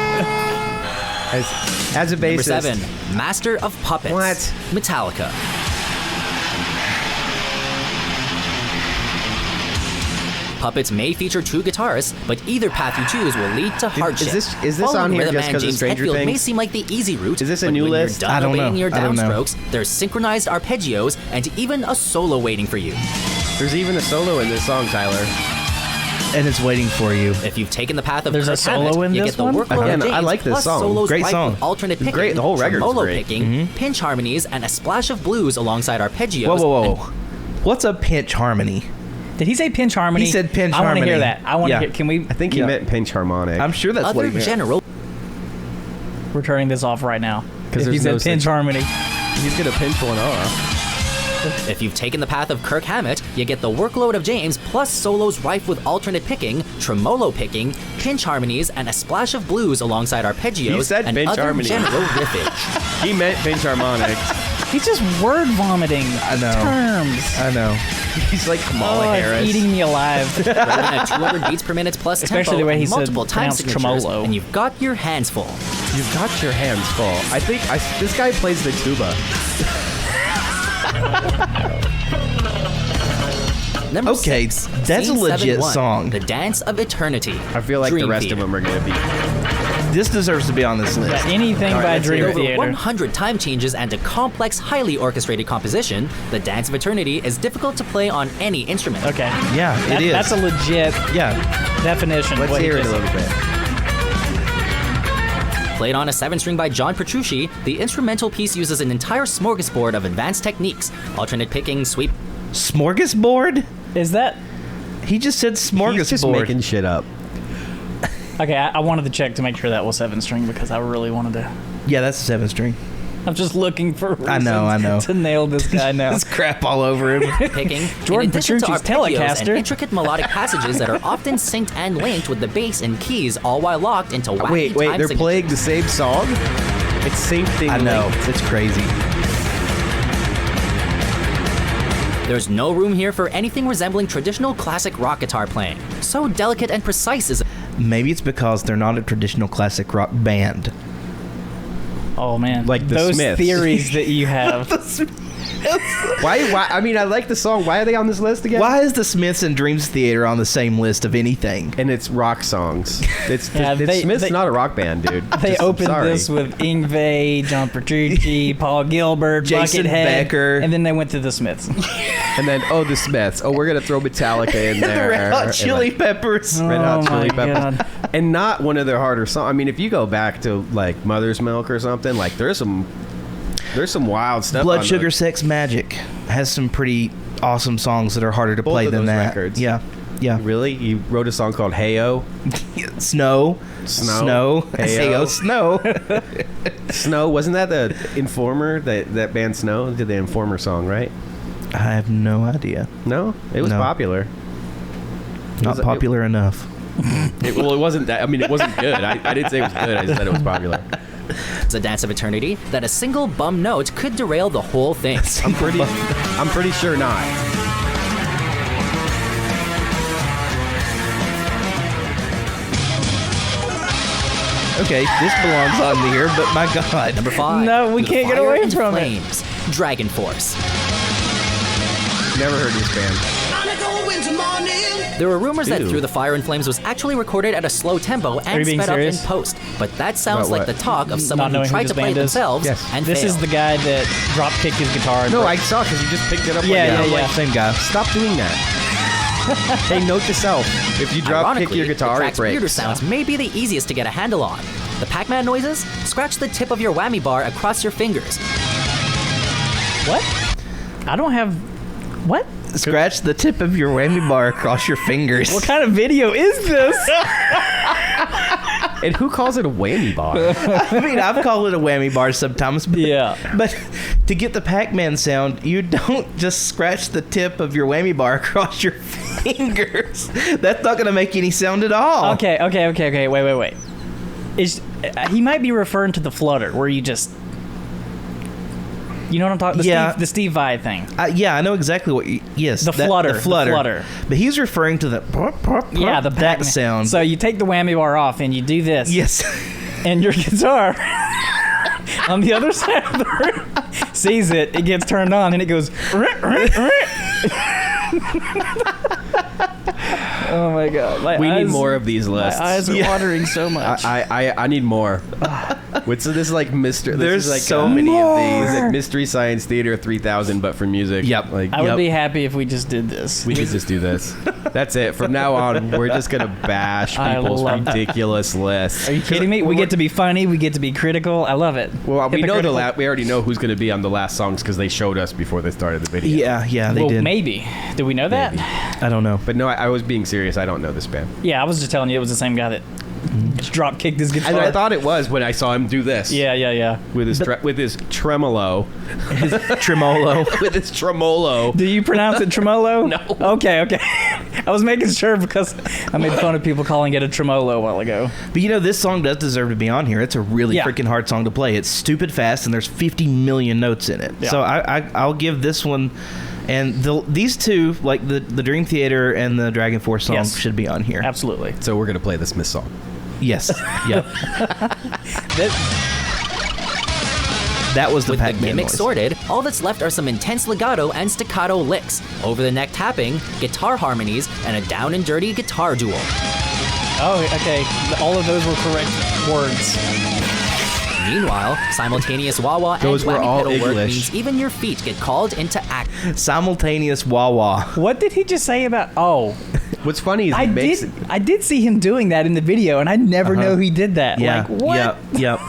As a Number bassist. 7, Master of Puppets. What? Metallica. Puppets may feature two guitarists, but either path you choose will lead to hardship. is this Following on here Rhythm just Man 'cause of James Stranger Hetfield may Things? seem like the easy route. Is this a but new when list? You're done I don't obeying know. your I don't know. downstrokes, there's synchronized arpeggios and even a solo waiting for you. There's even a solo in this song, Tyler. And it's waiting for you. If you've taken the path of There's a Kirk solo Hammett, in you this get the one? workload Again, of James, I like this plus song. solos Great rife song. with alternate It's picking, great. The whole record's tremolo great. picking, pinch harmonies, and a splash of blues alongside arpeggios. Whoa, whoa, whoa. What's a pinch harmony? Did he say pinch harmony? He said pinch I want to harmony. hear that. I want to Yeah. hear. Can we? I think he meant pinch harmonic. I'm sure that's what Other he meant. general We're turning this off right now. 'Cause If he there's said no pinch such- harmony. He's gonna pinch one off. If you've taken the path of Kirk Hammett, you get the workload of James plus solos rife with alternate picking, tremolo picking, pinch harmonies, and a splash of blues alongside arpeggios He said and pinch other harmony. general riffage. He meant pinch harmonics. He's just word vomiting I know. terms. I know. He's like Kamala Oh, Harris. it's eating me alive. Running at 200 beats per minute plus Especially tempo the way and he said multiple time pronounced signatures, tremolo. and you've got your hands full. You've got your hands full. I think this guy plays the tuba. Number Okay, 6, that's a Scene legit 7-1, song. The Dance of Eternity. I feel like Dream the rest Theater. of them are going to be. This deserves to be on this list. Anything All right, by let's Dream hear Over Theater. 100 time changes and a complex, highly orchestrated composition, The Dance of Eternity is difficult to play on any instrument. Okay. Yeah, it is. That's a legit Yeah. definition. Let's What he hear it a just little bit. Played on a 7-string by John Petrucci, the instrumental piece uses an entire smorgasbord of advanced techniques, alternate picking, sweep. Smorgasbord? Is that He just said smorgasbord. He's just making shit up. okay? I wanted to check to make sure that was 7-string because I really wanted to. Yeah, that's a 7-string. I'm just looking for I know. reasons to nail this guy now. There's crap all over him. Picking, Jordan in addition to Petrucci's arpeggios and Telecaster. intricate melodic passages that are often synced and linked with the bass and keys, all while locked into wacky Wait, time they're signatures. playing the same song? It's synced in I know. linked. It's crazy. There's no room here for anything resembling traditional classic rock guitar playing. So delicate and precise is it. Maybe it's because they're not a traditional classic rock band. Oh man, Like the those Smiths. theories that you have. Why? I mean, I like the song. Why are they on this list again? Why is the Smiths and Dreams Theater on the same list of anything? And it's rock songs. It's Yeah, Smith's they- not a rock band, dude. They Just- opened sorry. this with Yngwie, John Petrucci, Paul Gilbert, Jason Buckethead, Becker. and then they went to the Smiths. And then, the Smiths. Oh, we're gonna throw Metallica in The there. Red Hot and, Chili like, Peppers. Red Hot Oh Chili my Peppers. God. And not one of their harder songs. I mean, if you go back to like Mother's Milk or something, like there's some wild stuff. Blood on Sugar those. Sex Magic has some pretty awesome songs that are harder to Both play of than those that. records. Yeah. Yeah. Really? You wrote a song called Heyo? Snow. Snow. Heyo. Snow. Snow. Wasn't that the Informer? That band Snow did the Informer song, right? I have no idea. No, it was No. popular. Not was- popular enough. It wasn't that. I mean, it wasn't good. I didn't say it was good. I just said it was popular. It's a Dance of Eternity that a single bum note could derail the whole thing. I'm pretty sure not. Okay, this belongs on here, but my God. Number 5. No, we Through the can't get Fire away and from it. Flames, Dragon Force. Never heard this band. There were rumors that Ew. Through the Fire and Flames was actually recorded at a slow tempo Are you and being sped up in serious? post, but that sounds About like what? the talk of someone knowing who who tried this to play it band is? themselves Yes. and This failed. is the guy that drop kicked his guitar. No, I saw because you just picked it up. Yeah, like, yeah. Same guy. Stop doing that. Hey, note to self: if you drop kick Ironically, your guitar, the it track's weirder breaks. sounds may be the easiest to get a handle on. The Pac-Man noises? Scratch the tip of your whammy bar across your fingers. What? I don't have. What? Scratch the tip of your whammy bar across your fingers. What kind of video is this? And who calls it a whammy bar? I mean, I've called it a whammy bar sometimes. But, Yeah. But to get the Pac-Man sound, you don't just scratch the tip of your whammy bar across your fingers. That's not going to make any sound at all. Okay. Wait. He might be referring to the flutter, where you just. You know what I'm talking? Yeah. The Steve Vai thing. Yeah, I know exactly what. Yes, The flutter, The flutter. the flutter. But he's referring to the. Yeah, the that Pac-Man. sound. So you take the whammy bar off and you do this. Yes. And your guitar on the other side of the room sees it. It gets turned on and it goes. Oh my god! My We need eyes- more of these My lists. eyes are watering so much. I need more. So this is like Mr. There's this is like so many of these. It's like Mystery Science Theater 3000, but for music. Yep. Like I would Yep. be happy if we just did this. we could just do this. That's it. From now on, we're just gonna bash I people's love that. ridiculous lists. Are you kidding me? We get to be funny. We get to be critical. I love it. Well, we know Hypocritical. we already know who's gonna be on the last songs because they showed us before they started the video. Yeah, they Well, did. maybe. Did we know that? Maybe. I don't know. But no, I was being serious. I don't know this band. Yeah, I was just telling you it was the same guy that Just drop kicked his guitar. And I thought it was when I saw him do this. Yeah. With his tremolo. His tremolo. With his tremolo. Do you pronounce it tremolo? No. Okay. I was making sure because I made fun of people calling it a tremolo a while ago. But this song does deserve to be on here. It's a really Yeah. freaking hard song to play. It's stupid fast, and there's 50 million notes in it. Yeah. So I'll give this one, and these two, like the Dream Theater and the Dragon Force song, Yes. should be on here. Absolutely. So we're going to play the Smith song. Yes. Yep. That was the With the Pac-Man gimmick noise. sorted, all that's left are some intense legato and staccato licks, over-the-neck tapping, guitar harmonies, and a down and dirty guitar duel. Oh, okay. All of those were correct words. Meanwhile, simultaneous wah-wah and Those were whammy all pedal work English. means even your feet get called into action. Simultaneous wah-wah. What did he just say about? Oh, What's funny is he makes it. I did see him doing that in the video, and I never know he did that. Yeah. Like what? Yep.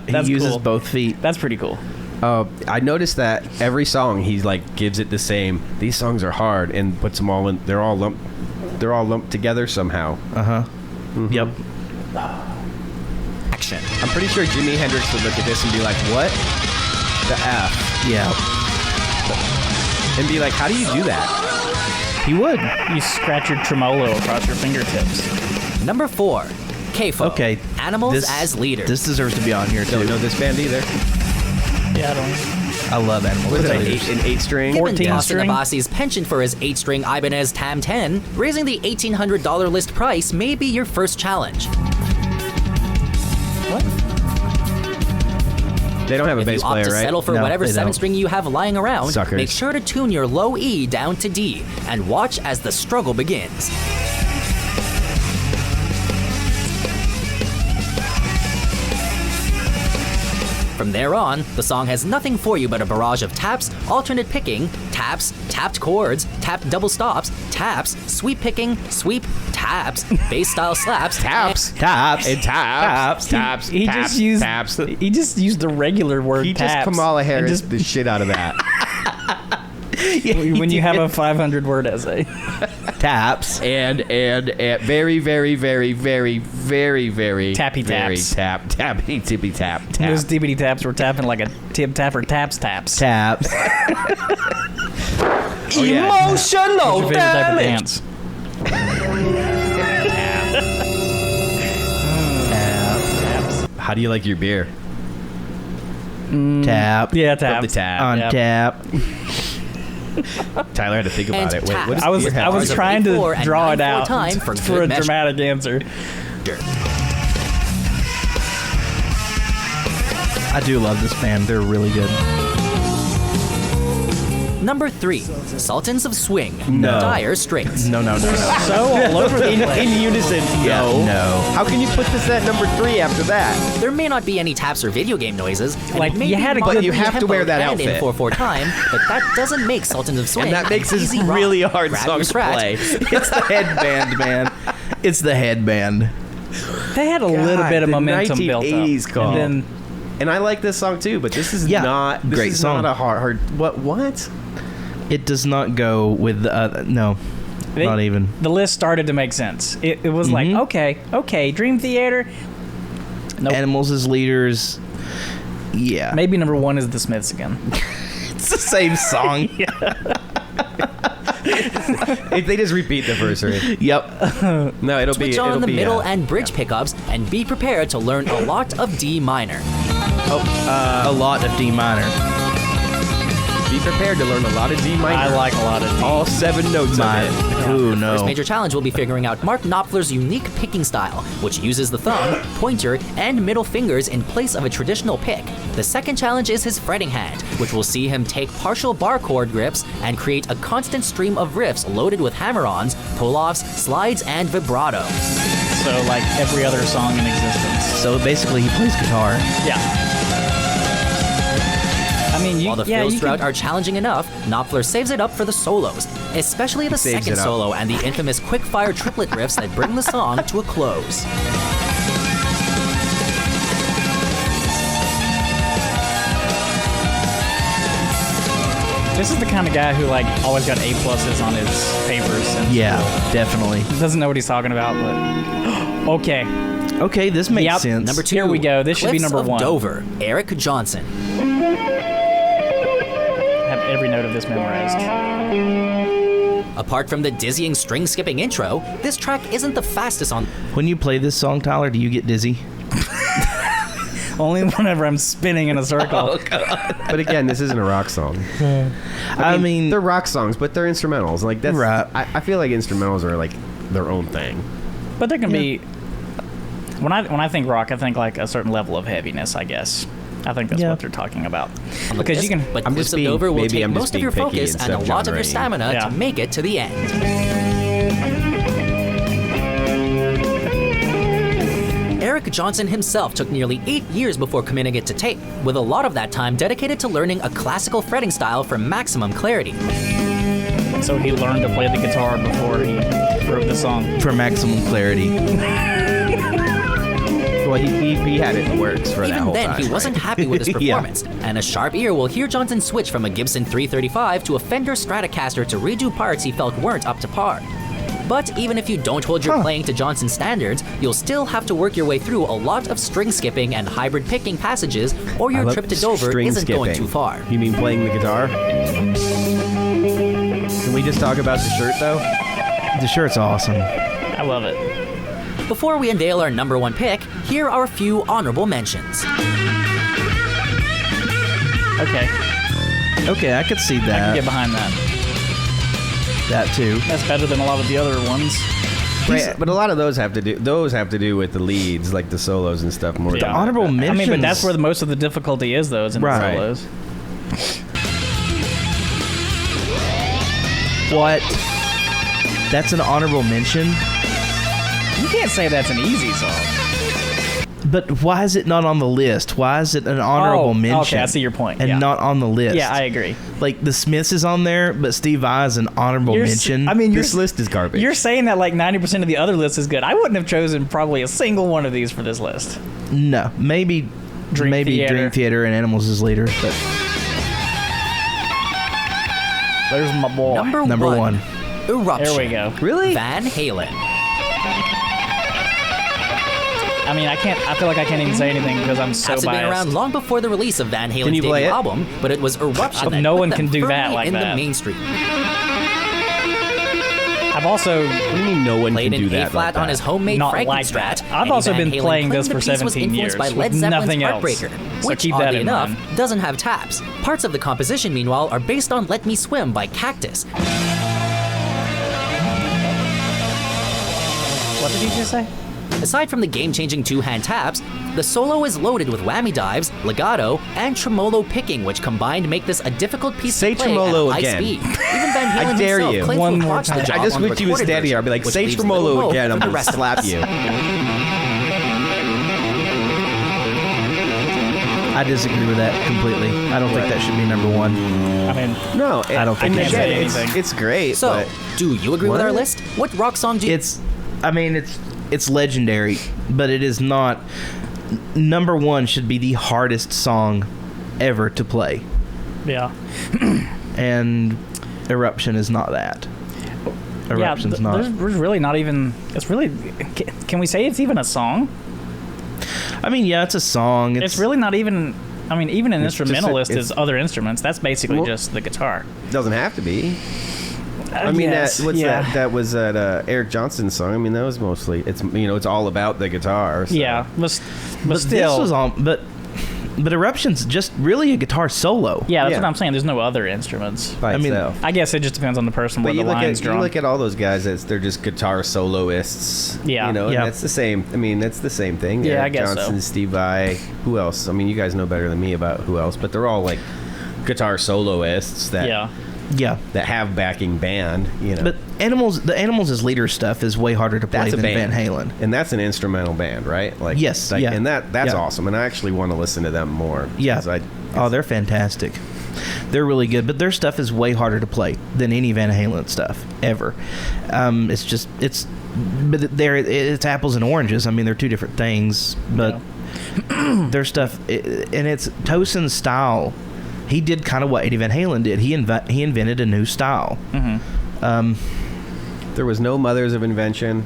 That's he uses cool. both feet. That's pretty cool. I noticed that every song he gives it the same. These songs are hard and puts them all in. They're all lumped together somehow. Yep. Action. I'm pretty sure Jimi Hendrix would look at this and be like, "What the f?" Yeah. And be like, "How do you do that?" He would. You scratch your tremolo across your fingertips. Number 4, CAFO. Okay. Animals as leaders. This deserves to be on here too. Don't know this band either. Yeah, I don't. I love Animals. Was as it Leaders. an 8-string? Given 14 Dawson string? Abbasi's penchant for his 8-string Ibanez Tam 10, raising the $1,800 list price may be your first challenge. What? They don't have a If bass you opt player, to right? settle for No, whatever they don't. 7-string you have lying around, Suckers. make sure to tune your low E down to D and watch as the struggle begins. From there on, the song has nothing for you but a barrage of taps, alternate picking, taps, tapped chords, tapped double stops, taps, sweep picking, sweep, taps, bass style slaps, Taps. Taps. And taps. Taps. He taps, just used. taps. He just used the regular word. He just taps, Kamala and Harris just the shit out of that. when you have a 500 word essay. Taps. and very, very, very, very, very, very Tappy very taps. tappy tippy tap. Those dippity taps were tapping like a tip tapper taps. Taps. Oh, yeah. Emotional What's your favorite type of damage. dance? How do you like your beer? Tap. Yeah, From tap. the tap. On Yep. tap. Tyler had to think about And it. Wait, taps. what does I was beer have? I was Bars of trying 8/4 to and draw it 9/4 out time for for a good measure. dramatic answer. I do love this band. They're really good. Number 3, Sultans of Swing, No. Dire Straits. No. So all over the place. In unison, Yeah, no. How can you put this at number 3 after that? There may not be any taps or video game noises, and Like, it may you be had a modeled good- you in have to tempo wear that and in outfit. 4/4 time, but that doesn't make Sultans of Swing And that makes an this easy rock. really hard Grab song your to scratch. play. It's the headband, man. It's the headband. They had a little God, bit of the momentum built up. 1980s call. And then And I like this song too, but this is Yeah, not this great is song. not a hard what? It does not go with the no. Not even. the list started to make sense. It was like, okay, Dream Theater. Nope. Animals as leaders. Yeah. Maybe number 1 is the Smiths again. It's the same song. If they just repeat the verse, right? Yep. No, it'll Switch be on it'll the be middle and bridge pickups, and be prepared to learn a lot of D minor. A lot of D minor. Be prepared to learn a lot of D minor. I like a lot of all 7 notes of it. Ooh, no. First major challenge will be figuring out Mark Knopfler's unique picking style, which uses the thumb, pointer, and middle fingers in place of a traditional pick. The second challenge is his fretting hand, which will see him take partial bar chord grips and create a constant stream of riffs loaded with hammer-ons, pull-offs, slides, and vibrato. So like every other song in existence. So basically, he plays guitar. Yeah. I mean, While the fills throughout are challenging enough, Knopfler saves it up for the solos, especially the Saves second it up. solo and the infamous quick-fire triplet riffs that bring the song to a close. This is the kind of guy who like always got A+ on his papers. And Yeah, definitely. doesn't know what he's talking about, but okay. Okay, this makes Yep. sense. Number 2. Here we go. This should be Cliffs number of 1. Dover, Eric Johnson. I have every note of this memorized. Apart from the dizzying string skipping intro, this track isn't the fastest on. When you play this song, Tyler, do you get dizzy? Only whenever I'm spinning in a circle. But again, this isn't a rock song. I mean, they're rock songs, but they're instrumentals. Like that's Right. I feel like instrumentals are like their own thing. But there can be. When I think rock, I think like a certain level of heaviness. I guess. I think that's Yeah. what they're talking about. Because you can. But I'm Cliffs just of being- Dover will maybe take I'm just most of your being picky focus and a instead of lot of your genreing. stamina Yeah. to make it to the end. Eric Johnson himself took nearly 8 years before committing it to tape, with a lot of that time dedicated to learning a classical fretting style for maximum clarity. So he learned to play the guitar before he wrote the song. for maximum clarity. Well, he had it in the works for that Even whole then, time. he wasn't happy with his Yeah. performance, and a sharp ear will hear Johnson switch from a Gibson 335 to a Fender Stratocaster to redo parts he felt weren't up to par. But even if you don't hold your playing to Johnson standards, you'll still have to work your way through a lot of string skipping and hybrid picking passages, or your I love trip to Dover string isn't going skipping. too far. You mean playing the guitar? Can we just talk about the shirt though? The shirt's awesome. I love it. Before we unveil our number 1 pick, here are a few honorable mentions. Okay. Okay, I could see Get that. behind that. That too. That's better than a lot of the other ones. Right, but a lot of those have to do with the leads, like the solos and stuff more. Yeah. than Honorable I mean, but mentions. that's where the most of the difficulty is, though, is in Right. the solos. What? That's an honorable mention? You can't say that's an easy song. But why is it not on the list? Why is it an honorable mention? Okay, I see your point. And Yeah. not on the list. Yeah, I agree. Like, the Smiths is on there, but Steve Vai is an honorable mention. I mean, This list is garbage. You're saying that like 90% of the other list is good. I wouldn't have chosen probably a single one of these for this list. No, maybe Dream Theater. Dream Theater and Animals as Leaders, but There's my boy. number one. Eruption. There we go. Really? Van Halen. I mean, I feel like I can't even say anything because I'm so Has been biased. around long before the release of Van Halen's you play debut it? album, but it was Eruption that No put one them can do that firmly like in that. the mainstream. I've also What do you mean no one Played can do in that? A flat like on his that? homemade not Franken like Strat. that. I've Eddie also Van been Halen playing claimed this the for piece was 17 years influenced by with Led Zeppelin's nothing else. Heartbreaker, So which, keep that oddly in enough, mind. doesn't have taps. Parts of the composition, meanwhile, are based on Let Me Swim by Cactus. What did you just say? Aside from the game-changing two-hand taps, the solo is loaded with whammy dives, legato, and tremolo picking, which combined make this a difficult piece Say to play tremolo at high again. speed. Even Van Halen I dare himself you. claims One to have more watched the time. job I just on the wish you was recorded standing here. I'd be like, version, which say leaves little tremolo hope again. I'm for the gonna rest of slap us. you. I disagree with that completely. I don't think that should be number one. I mean, No, I don't think and it again, should. it's great. So, but do you agree with What? our list? What rock song do you... It's legendary, but it is not. Number one should be the hardest song ever to play, yeah. and Eruption is not that. Eruption's not. There's really not even. It's really. Can we say it's even a song? I mean, yeah, it's a song. It's really not even. I mean, even an It's just instrumentalist it's- is other instruments. That's basically Well- just the guitar. it doesn't have to be. I mean, Yes, that yeah. that was that Eric Johnson song. I mean, that was mostly it's all about the guitar. So. Yeah, but But still. this was on. But Eruption's just really a guitar solo. yeah, that's Yeah. what I'm saying. There's no other instruments. by I mean, itself. I guess it just depends on the person where But the you look line's at you drawn. look at all those guys as they're just guitar soloists. Yeah. you know, Yeah. and that's the same. I mean, that's the same thing. Yeah, Eric I guess so. Johnson, Steve Vai, who else? I mean, you guys know better than me about who else, but they're all like guitar soloists that yeah. Yeah. that have backing band. You know, But the Animals as Leader stuff is way harder to play that's a than band. Van Halen. and that's an instrumental band, right? Like Yes, like, yeah. and that's Yeah. awesome. And I actually want to listen to them more. Yeah. because Oh, they're fantastic. They're really good, but their stuff is way harder to play than any Van Halen stuff ever. It's apples and oranges. I mean, they're two different things, but their stuff, and it's Tosin's style. He did kind of what Eddie Van Halen did. He invented a new style. there was no Mothers of Invention.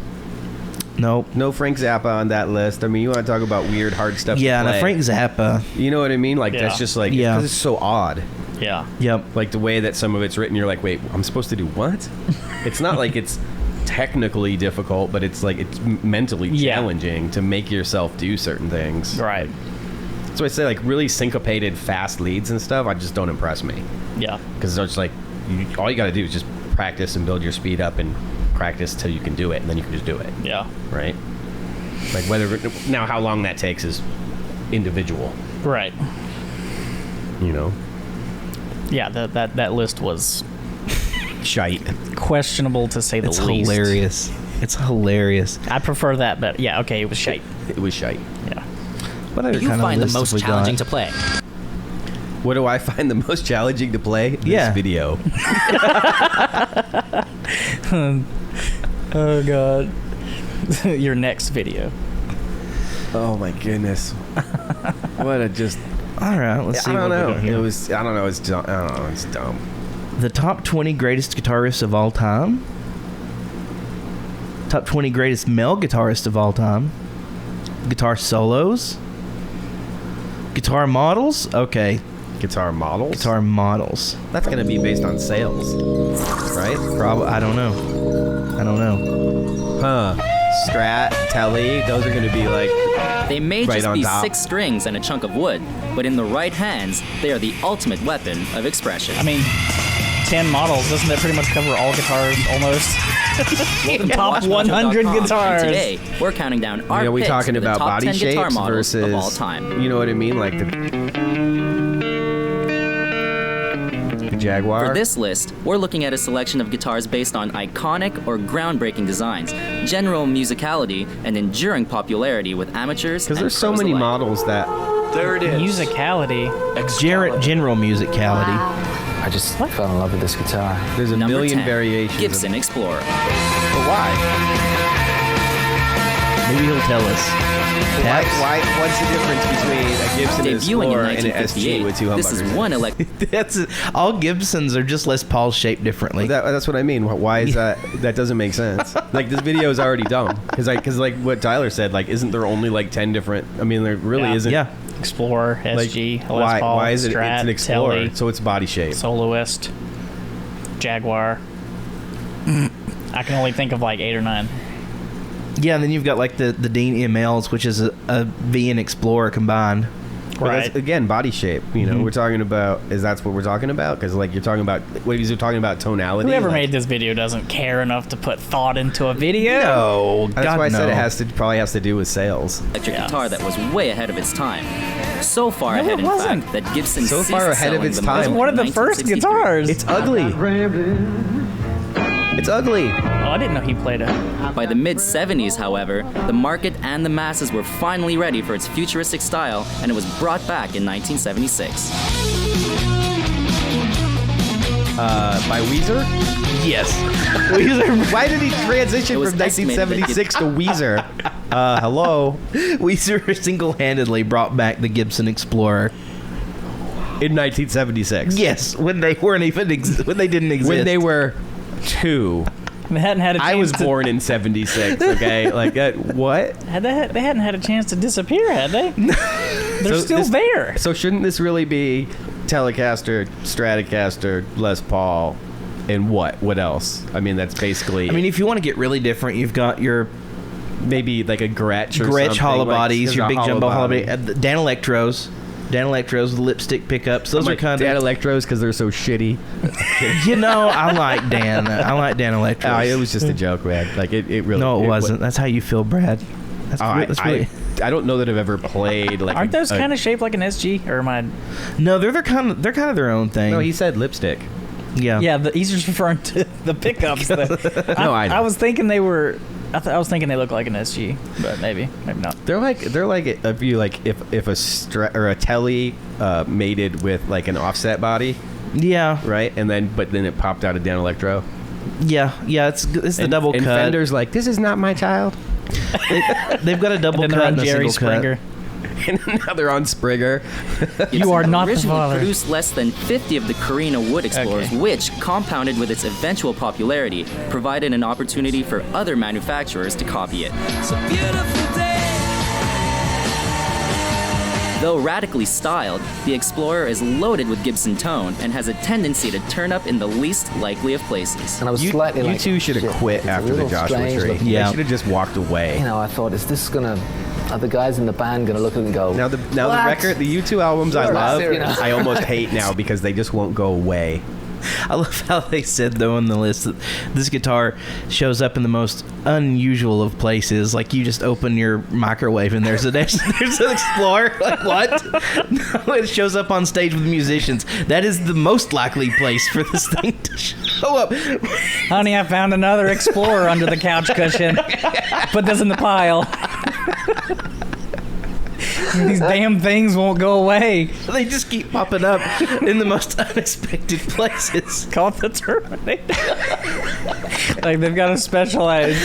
Nope. No Frank Zappa on that list. I mean, you want to talk about weird, hard stuff Yeah, to play. no, Frank Zappa. You know what I mean? Like, Yeah. that's just like, Yeah. because it's so odd. Yeah. Yep. Like, the way that some of it's written, you're like, wait, I'm supposed to do what? It's not like it's technically difficult, but it's like, it's mentally challenging to make yourself do certain things. Right. So I say, like, really syncopated, fast leads and stuff, I just don't impress me. Yeah. Because it's like, all you got to do is just practice and build your speed up and practice till you can do it, and then you can just do it. Yeah. Right? Like, now how long that takes is individual, Right. you know? Yeah, that list was Shite. questionable to say the It's least. hilarious. It's hilarious. I prefer that, but yeah, okay, it was shite. It was shite. Yeah. What other You kind of find the list most have we challenging got? to play. What do I find the most challenging to play? This Yeah. video. Oh god. Your next video. Oh my goodness. What a just... All right, let's see I don't what we know. got here. I don't know. It's dumb. I don't know. It's dumb. The top 20 greatest guitarists of all time. Top 20 greatest male guitarists of all time. Guitar solos. Guitar models. Okay, Guitar models? guitar models. That's going to be based on sales. Right? Probably. I don't know. Huh. Strat, Telly, those are going to be like... They may Right just on be top. 6 strings and a chunk of wood, but in the right hands, they are the ultimate weapon of expression. I mean, 10 models, doesn't that pretty much cover all guitars almost? The top 100 Mojo.com. guitars. And today, we're counting down our Are we picks talking for the about top body 10 guitar shapes models versus... of all time. You know what I mean? Like the Jaguar? For this list, we're looking at a selection of guitars based on iconic or groundbreaking designs, general musicality, and enduring popularity with amateurs. Because and there's so pros many alike. models that... There it is. Musicality. General musicality. I just fell in love with this guitar. There's a Number million 10, variations. Gibson Explorer. But why? Maybe he'll tell us. Taps? Why? What's the difference between a Gibson Debuting in Explorer and an SG 1958, with two humbuckers? this is one electric. That's all Gibsons are just Les Paul shaped differently. That's what I mean. Why is that? That doesn't make sense. Like, this video is already dumb. Because like what Tyler said, like, isn't there only like 10 different? I mean, there really isn't. Yeah. Explorer, Like, SG, Les Paul, why is it? Strat, It's an Explorer, Telly, so it's body shape. Soloist, Jaguar. I can only think of like 8 or 9. Yeah, and then you've got like the Dean EMLs, which is a V and Explorer combined. But Right. that's, again, body shape. You know, we're talking about. Is that's what we're talking about? Because like you're talking about. What he's talking about tonality. Whoever like, made this video doesn't care enough to put thought into a video. No, That's God, why I said no. it probably has to do with sales. Guitar that was way ahead of its time. So far No, it ahead, in wasn't. fact, that Gibson So ceased far ahead of selling its them time. in It's one of the first 1963. guitars. It's ugly. It's ugly. Oh, I didn't know he played it. By the mid-70s, however, the market and the masses were finally ready for its futuristic style, and it was brought back in 1976. By Weezer? Yes. Weezer. Why did he transition It was from estimated that 1976 to Weezer? Hello? Weezer single-handedly brought back the Gibson Explorer. In 1976. Yes, when they weren't even when they didn't exist. When they were 2. They hadn't had a chance I was to, born in 76, okay? Like, what? they hadn't had a chance to disappear, had they? They're So still this- there. So shouldn't this really be Telecaster, Stratocaster, Les Paul, and what? What else? I mean, that's basically... I mean, if you want to get really different, you've got your maybe like a Gretch or Gretch something. hollow like, bodies, there's your a big hollow jumbo hollow body. body, Dan Electros with lipstick pickups. Those I'm are like, kind Dan of, Electros because they're so shitty. you know, I like Dan Electros. It was just a joke, man. Like, it really... No, it wasn't. That's how you feel, Brad. That's, that's really... I don't know that I've ever played like... Aren't those kind of shaped like an SG? Or am I... No, they're kind of their own thing. No, he said lipstick. Yeah. Yeah, he's just referring to the pickups. No, I know. I was thinking they were... I was thinking they looked like an SG, but maybe not. They're like if you like if a or a Telly mated with like an offset body, Yeah. right? And then it popped out of Dan Electro. Yeah. It's the double and cut. Fender's like, this is not my child. They've got a double And then cut they're on and a Jerry single Springer. cut. And now they're on Springer. You are not the originally father. produced less than 50 of the Carina Wood Explorers, Okay. which, compounded with its eventual popularity, provided an opportunity for other manufacturers to copy it. Though radically styled, the Explorer is loaded with Gibson tone and has a tendency to turn up in the least likely of places. And I was You slightly like, two should have shit, quit it's a after the little Joshua strange tree. looking. Yeah. They should have just walked away. You know, I thought, is this gonna? Are the guys in the band gonna look at it and go? Now the "What?" record, the U2 albums I You're love, serious. I almost hate now because they just won't go away. I love how they said, though, in the list that this guitar shows up in the most unusual of places. Like, you just open your microwave and there's an Explorer. Like, what? No, it shows up on stage with musicians. That is the most likely place for this thing to show up. Honey, I found another Explorer under the couch cushion. Put this in the pile. These damn things won't go away. They just keep popping up in the most unexpected places. Call it the Terminator. Like, they've got a specialized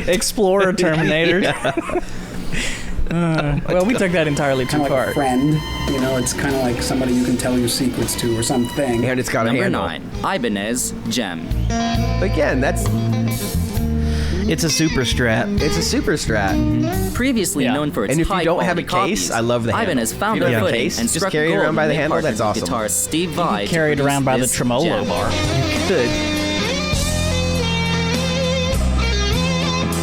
Explorer Terminator. Well, we took that entirely too Kind of like far. a friend, you know, it's kind of like somebody you can tell your secrets to or something. And it's got a Number handle. 9, Ibanez Gem. Again, It's a super strat. it's a super strat. Previously Yeah. known for its And if you don't have a high-quality case, copies, I love the handle. Ibanez If found you don't their have a footing case, and just struck carry it gold around by when the they handle, partnered that's with awesome. guitarist Steve Vai You to carry it produce around by the this tremolo gem. bar. Good.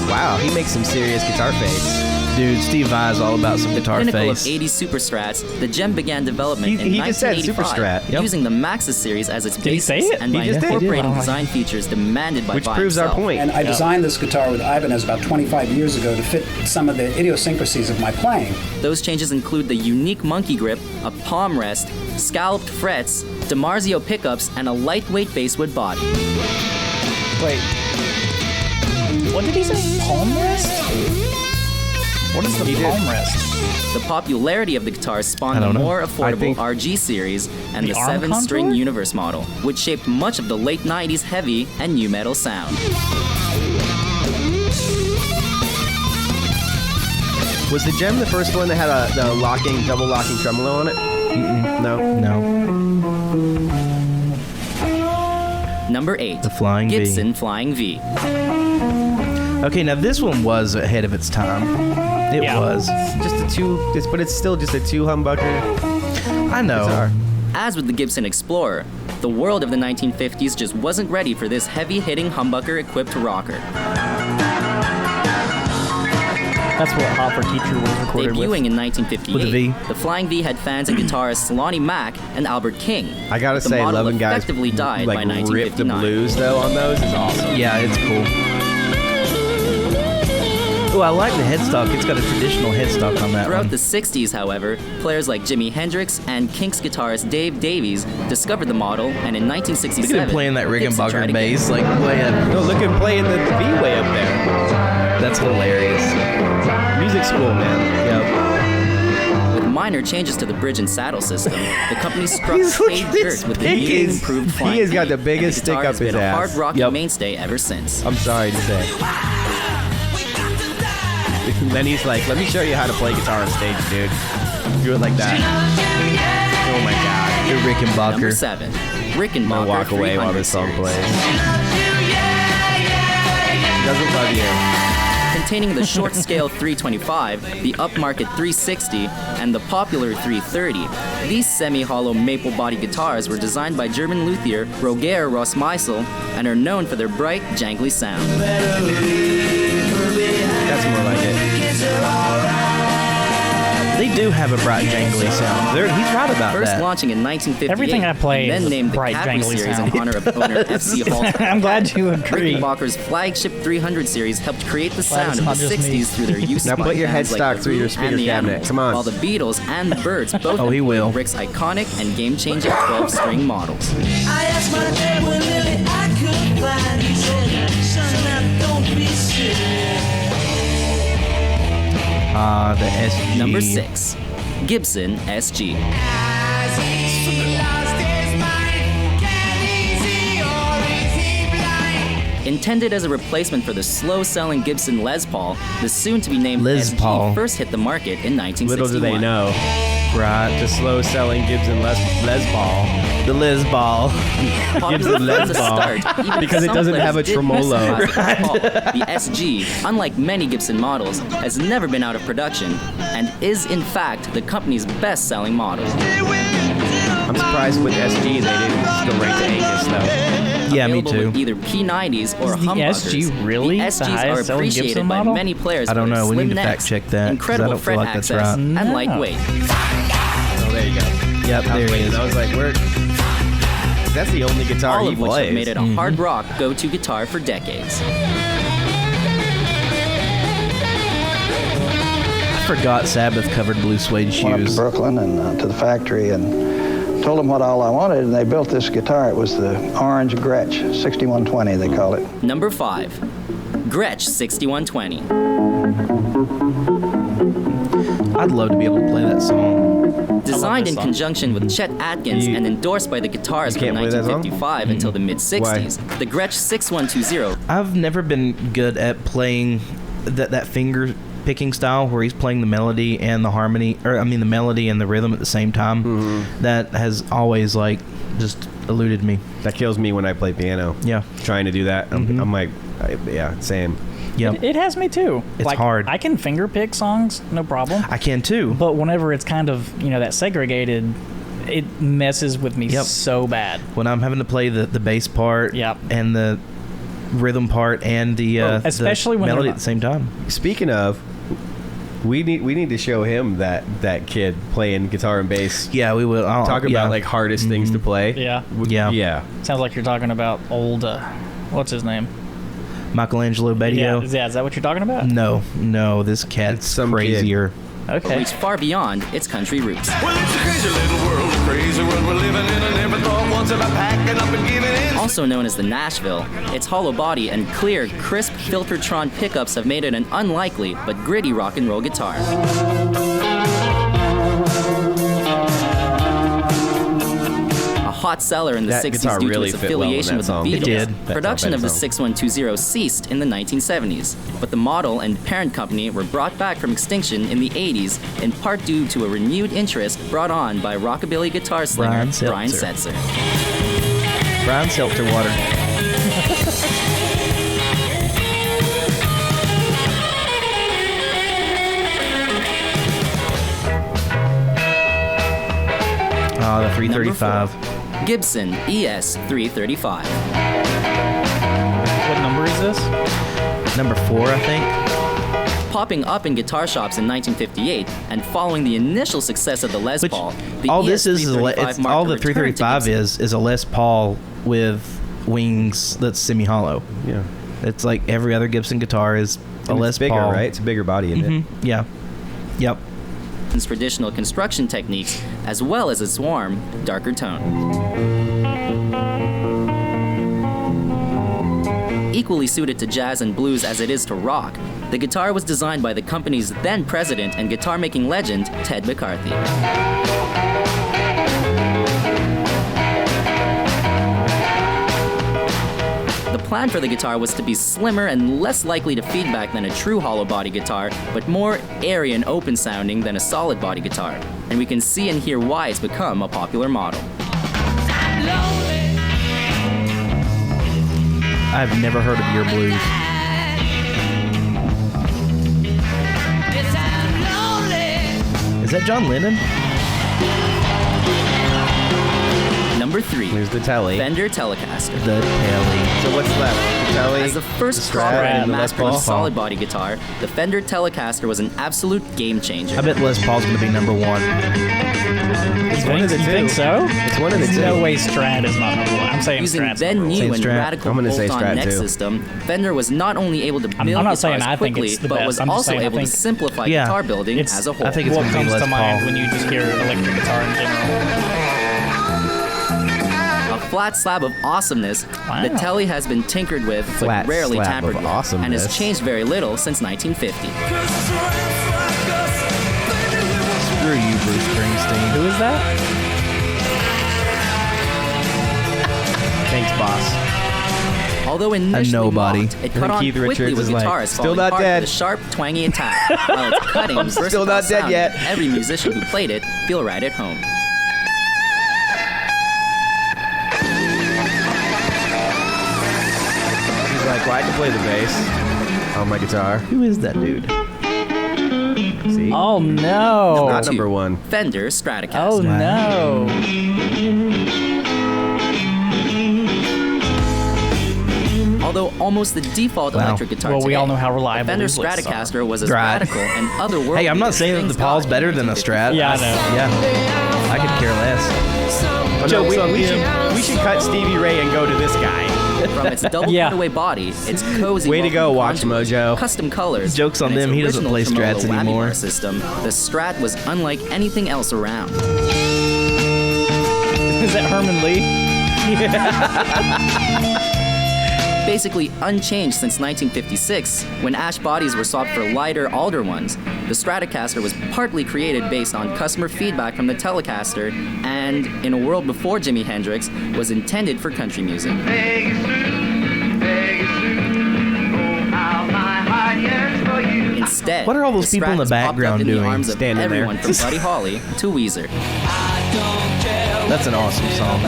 Wow, he makes some serious guitar fades. Dude, Steve Vai is all about some guitar Pinnacle face. of 80s super strats, the Gem began development in He just said 1985, super strat. Yep. using the Maxis series as its Did he basis say it? and He by just did. incorporating He did. design features demanded by Which Vai proves our himself. point. And I designed this guitar with Ibanez about 25 years ago to fit some of the idiosyncrasies of my playing. Those changes include the unique monkey grip, a palm rest, scalloped frets, DiMarzio pickups, and a lightweight basswood body. Wait. What did he say? Palm rest? What is the palm rest? The popularity of the guitar I spawned the don't know. more I affordable think- RG series and The the arm 7-string contour? Universe model, which shaped much of the late 90s heavy and nu metal sound. Was the Gem the first one that had the double locking tremolo on it? No. No. Number 8. The Flying V. Gibson Flying V. Okay, now this one was ahead of its time. It Yeah. was. Just a but it's still just a 2 humbucker I know. guitar. As with the Gibson Explorer, the world of the 1950s just wasn't ready for this heavy-hitting humbucker-equipped rocker. That's what Hot for Teacher was recorded Debuting with. in 1958, With a V. the Flying V had fans and guitarists Lonnie Mack and Albert King. I gotta but the say, model Lovin' Guys effectively died by like rip the 1959. blues though on those is awesome. Yeah, it's cool. Oh, I like the headstock. It's got a traditional headstock on that Throughout one. the 60s, however, players like Jimi Hendrix and Kinks guitarist Dave Davies discovered the model, and in 1967, Look at him playing that Gibson tried Rickenbacker again. bass, like way up. No, look at him playing the V way up there. That's hilarious. Music school, man. Yep. With minor changes to the bridge and saddle system, the company struck Look paid at this dirt with the pick newly is- improved he Flying has got V, the biggest and the stick guitar up has been his a ass. hard rock Yep. mainstay ever since. I'm sorry to say. Then he's like, let me show you how to play guitar on stage, dude. Do it like that. Oh my god. The Rickenbacker. Number 7, I'm Rickenbacker gonna walk away while 300 this song series. plays. Doesn't love you. Containing the short scale 325, the upmarket 360, and the popular 330, these semi-hollow maple body guitars were designed by German luthier Roger Rossmeisel and are known for their bright, jangly sound. That's more like it. They do have a bright, jangly sound. He's right about First that. launching in 1958, Everything I play and is then a named the bright, Capri jangly series sound. in honor of owner F.C. Halter. I'm glad you agree. Rickenbacker's flagship 300 series helped create the Glad sound it's of not the just me. 60s through their use Now of put your bands like headstock The through your Who speaker and the cabinet. Animals, Come on. While the Beatles and the Byrds both Oh, he will. Rick's iconic and game-changing 12-string models. I asked my dad where Lily I could find. He said, son, now don't be silly. The SG. Number 6, Gibson SG. In Intended as a replacement for the slow-selling Gibson Les Paul, the soon-to-be-named Les SG Paul. first hit the market in 1961. Little do they know. Right. The slow-selling Gibson Les Paul. The Les Ball. Popular from the start, even Because it some doesn't players have a did tremolo. miss the Paul. The SG, unlike many Gibson models, has never been out of production and is in fact the company's best-selling model. I'm surprised with SG they didn't just go right to Angus though. Yeah, me Available too. with either P90s or Is the humbuckers. SG really the the SGs highest are selling appreciated Gibson by model? many players. I don't for their know. We slim need to necks, fact check that, 'cause I incredible don't feel fret like that's access, right. and No. lightweight. Oh, there you go. Yep, there he is. I was like, where? That's the only guitar All he of which plays. have made it a hard rock go-to guitar for decades. I forgot Sabbath covered blue suede Went up to shoes. Brooklyn and to the factory and told them what all I wanted, and they built this guitar. It was the orange Gretch 6120, they call it. Number 5. Gretch 6120. I'd love to be able to play that song. Designed in song. conjunction with Chet Atkins and endorsed by the guitarist from can't play that song? 1955 until the mid-60s, the Gretch 6120 I've never been good at playing that finger picking style where he's playing the melody and the harmony, or I mean the melody and the rhythm at the same time. That has always like just eluded me. That kills me when I play piano. Yeah. Trying to do that. I'm like, yeah, same. Yep. It has me too. It's like, hard. I can finger pick songs, no problem. I can too. But whenever it's kind of, that segregated, it messes with me so bad. When I'm having to play the bass part and the rhythm part and the especially the when melody they're at the same time. Speaking of, we need to show him that kid playing guitar and bass. Yeah, we will. Talk about like hardest things to play. Yeah. Sounds like you're talking about old, what's his name? Michelangelo Badio. Yeah, is that what you're talking about? No, this cat's crazier. Okay. reached far beyond its country roots. Well, it's a crazy little world, a crazy world we're living in. I never thought once about packing up and giving in. Also known as the Nashville, its hollow body and clear, crisp Filtertron pickups have made it an unlikely but gritty rock and roll guitar. A hot seller in the That 60s guitar due really to its fit well in affiliation that with song. the It Beatles. did. That's Production not of the bad song. 6120 ceased in the 1970s, but the model and parent company were brought back from extinction in the 80s, in part due to a renewed interest brought on by rockabilly guitar slinger Brian Setzer. Brian Seltzer-Water. The 335. Gibson ES335. What number is this? Number 4, I think. Popping up in guitar shops in 1958 and following the initial success of the Les Paul, the All this is ES335 it's marked all a the return to 335 Gibson. is a Les Paul with wings that's semi-hollow. Yeah. It's like every other Gibson guitar is a And Les it's bigger, Paul. right? It's a bigger body, isn't it? Yeah. Yep. Traditional construction techniques, as well as its warm, darker tone. Equally suited to jazz and blues as it is to rock, the guitar was designed by the company's then president and guitar-making legend, Ted McCarthy. The plan for the guitar was to be slimmer and less likely to feedback than a true hollow body guitar, but more airy and open sounding than a solid body guitar. And we can see and hear why it's become a popular model. I've never heard of Your Blues. Is that John Lennon? Number 3. Here's the Telly. Fender Telecaster. The Telly. So what's left? The Telly. As the first the Strat, proper and the Les mass-produced Paul. solid body guitar, the Fender Telecaster was an absolute game changer. I bet Les Paul's going to be number 1. It's one of the You two. think so? It's one of the There's two. no way Strat is not number one. I'm saying Using Strat's then number one. new and Strat. radical I'm gonna say bolt-on Strat neck too. system, Fender was not only able to build I'm not saying guitars I think quickly, it's the but best. was I'm just also saying I able to think- simplify Yeah. guitar building It's- as a whole. I think it's What going to be comes Les to mind Paul. when you just hear electric guitar in general? A flat slab of awesomeness, the Wow. Telly has been tinkered with but Flat rarely slab tampered of with, and has awesomeness. changed very little since 1950. Screw you, Bruce Springsteen. Who is that? Thanks, boss. Although initially nobody. mocked, it caught on Keith quickly Richards with is like, guitarists "Still falling not apart dead." with a sharp, twangy attack, while its cutting, versatile Still not dead sound yet. made every musician who played it feel right at home. He's like, well, I can play the bass on my guitar. Who is that dude? See? Oh no! Not number one. Fender Stratocaster. Oh no! Although almost the default electric guitar Well, we today, all know how the reliable Fender these lists Stratocaster was as Right. radical and otherworldly. Hey, I'm not as saying that things the Paul's got better in than a Strat. 1952. Yeah, I know. Yeah. I could care less. Oh, no, we should cut Stevie Ray and go to this guy. From its double Yeah. cutaway body, its cozy Way to go, welcoming Watch contours, Mojo. custom colors, Joke's on and its them, he doesn't original play tremolo Strats whammy anymore. bar system, the Strat was unlike anything else around. Is that Herman Lee? Basically unchanged since 1956, when ash bodies were swapped for lighter alder ones. The Stratocaster was partly created based on customer feedback from the Telecaster, and, in a world before Jimi Hendrix, was intended for country music. Instead, What are all those the people in the Strat has popped up background in the doing, arms of standing there? everyone from Buddy Holly to Weezer. That's an awesome song.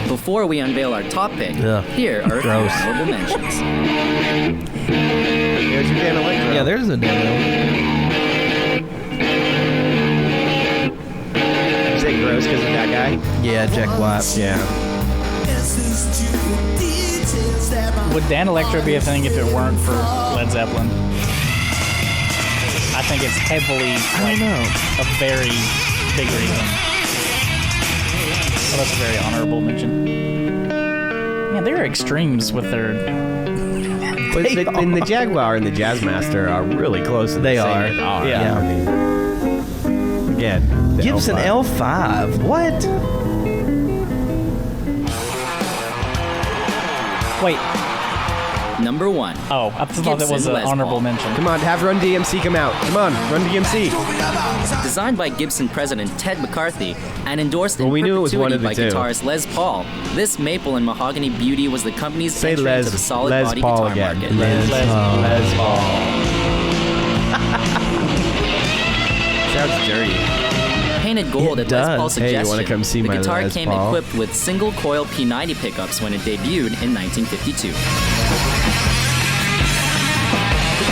Before we unveil our top pick, Ugh. here are a few Gross. honorable mentions. There's your Dan Electro. Yeah, there's a demo. Is it gross because of that guy? Yeah, Jack White. Yeah. Would Dan Electro be a thing if it weren't for Led Zeppelin? I think it's heavily like a very big reason. So that's a very honorable mention. Man, they're extremes with their. But and the Jaguar and the Jazzmaster are really close to the They same are. guitar. Yeah. I mean, again, the Gibson L5. L5. What? Wait. Number 1. Oh, I thought that was Gibson an Les honorable Paul. mention. Come on, have Run DMC come out. Come on, Run DMC. Designed by Gibson president Ted McCarthy and endorsed Well, in we knew it was one perpetuity of the by two. guitarist Les Paul, this maple and mahogany beauty was the company's Say entry Les, into the solid Les body Paul guitar again. market. Les Paul. Sounds dirty. Painted gold It at Les does. Paul's Hey, you suggestion, wanna come see the my guitar Les came Paul? equipped with single coil P90 pickups when it debuted in 1952. Look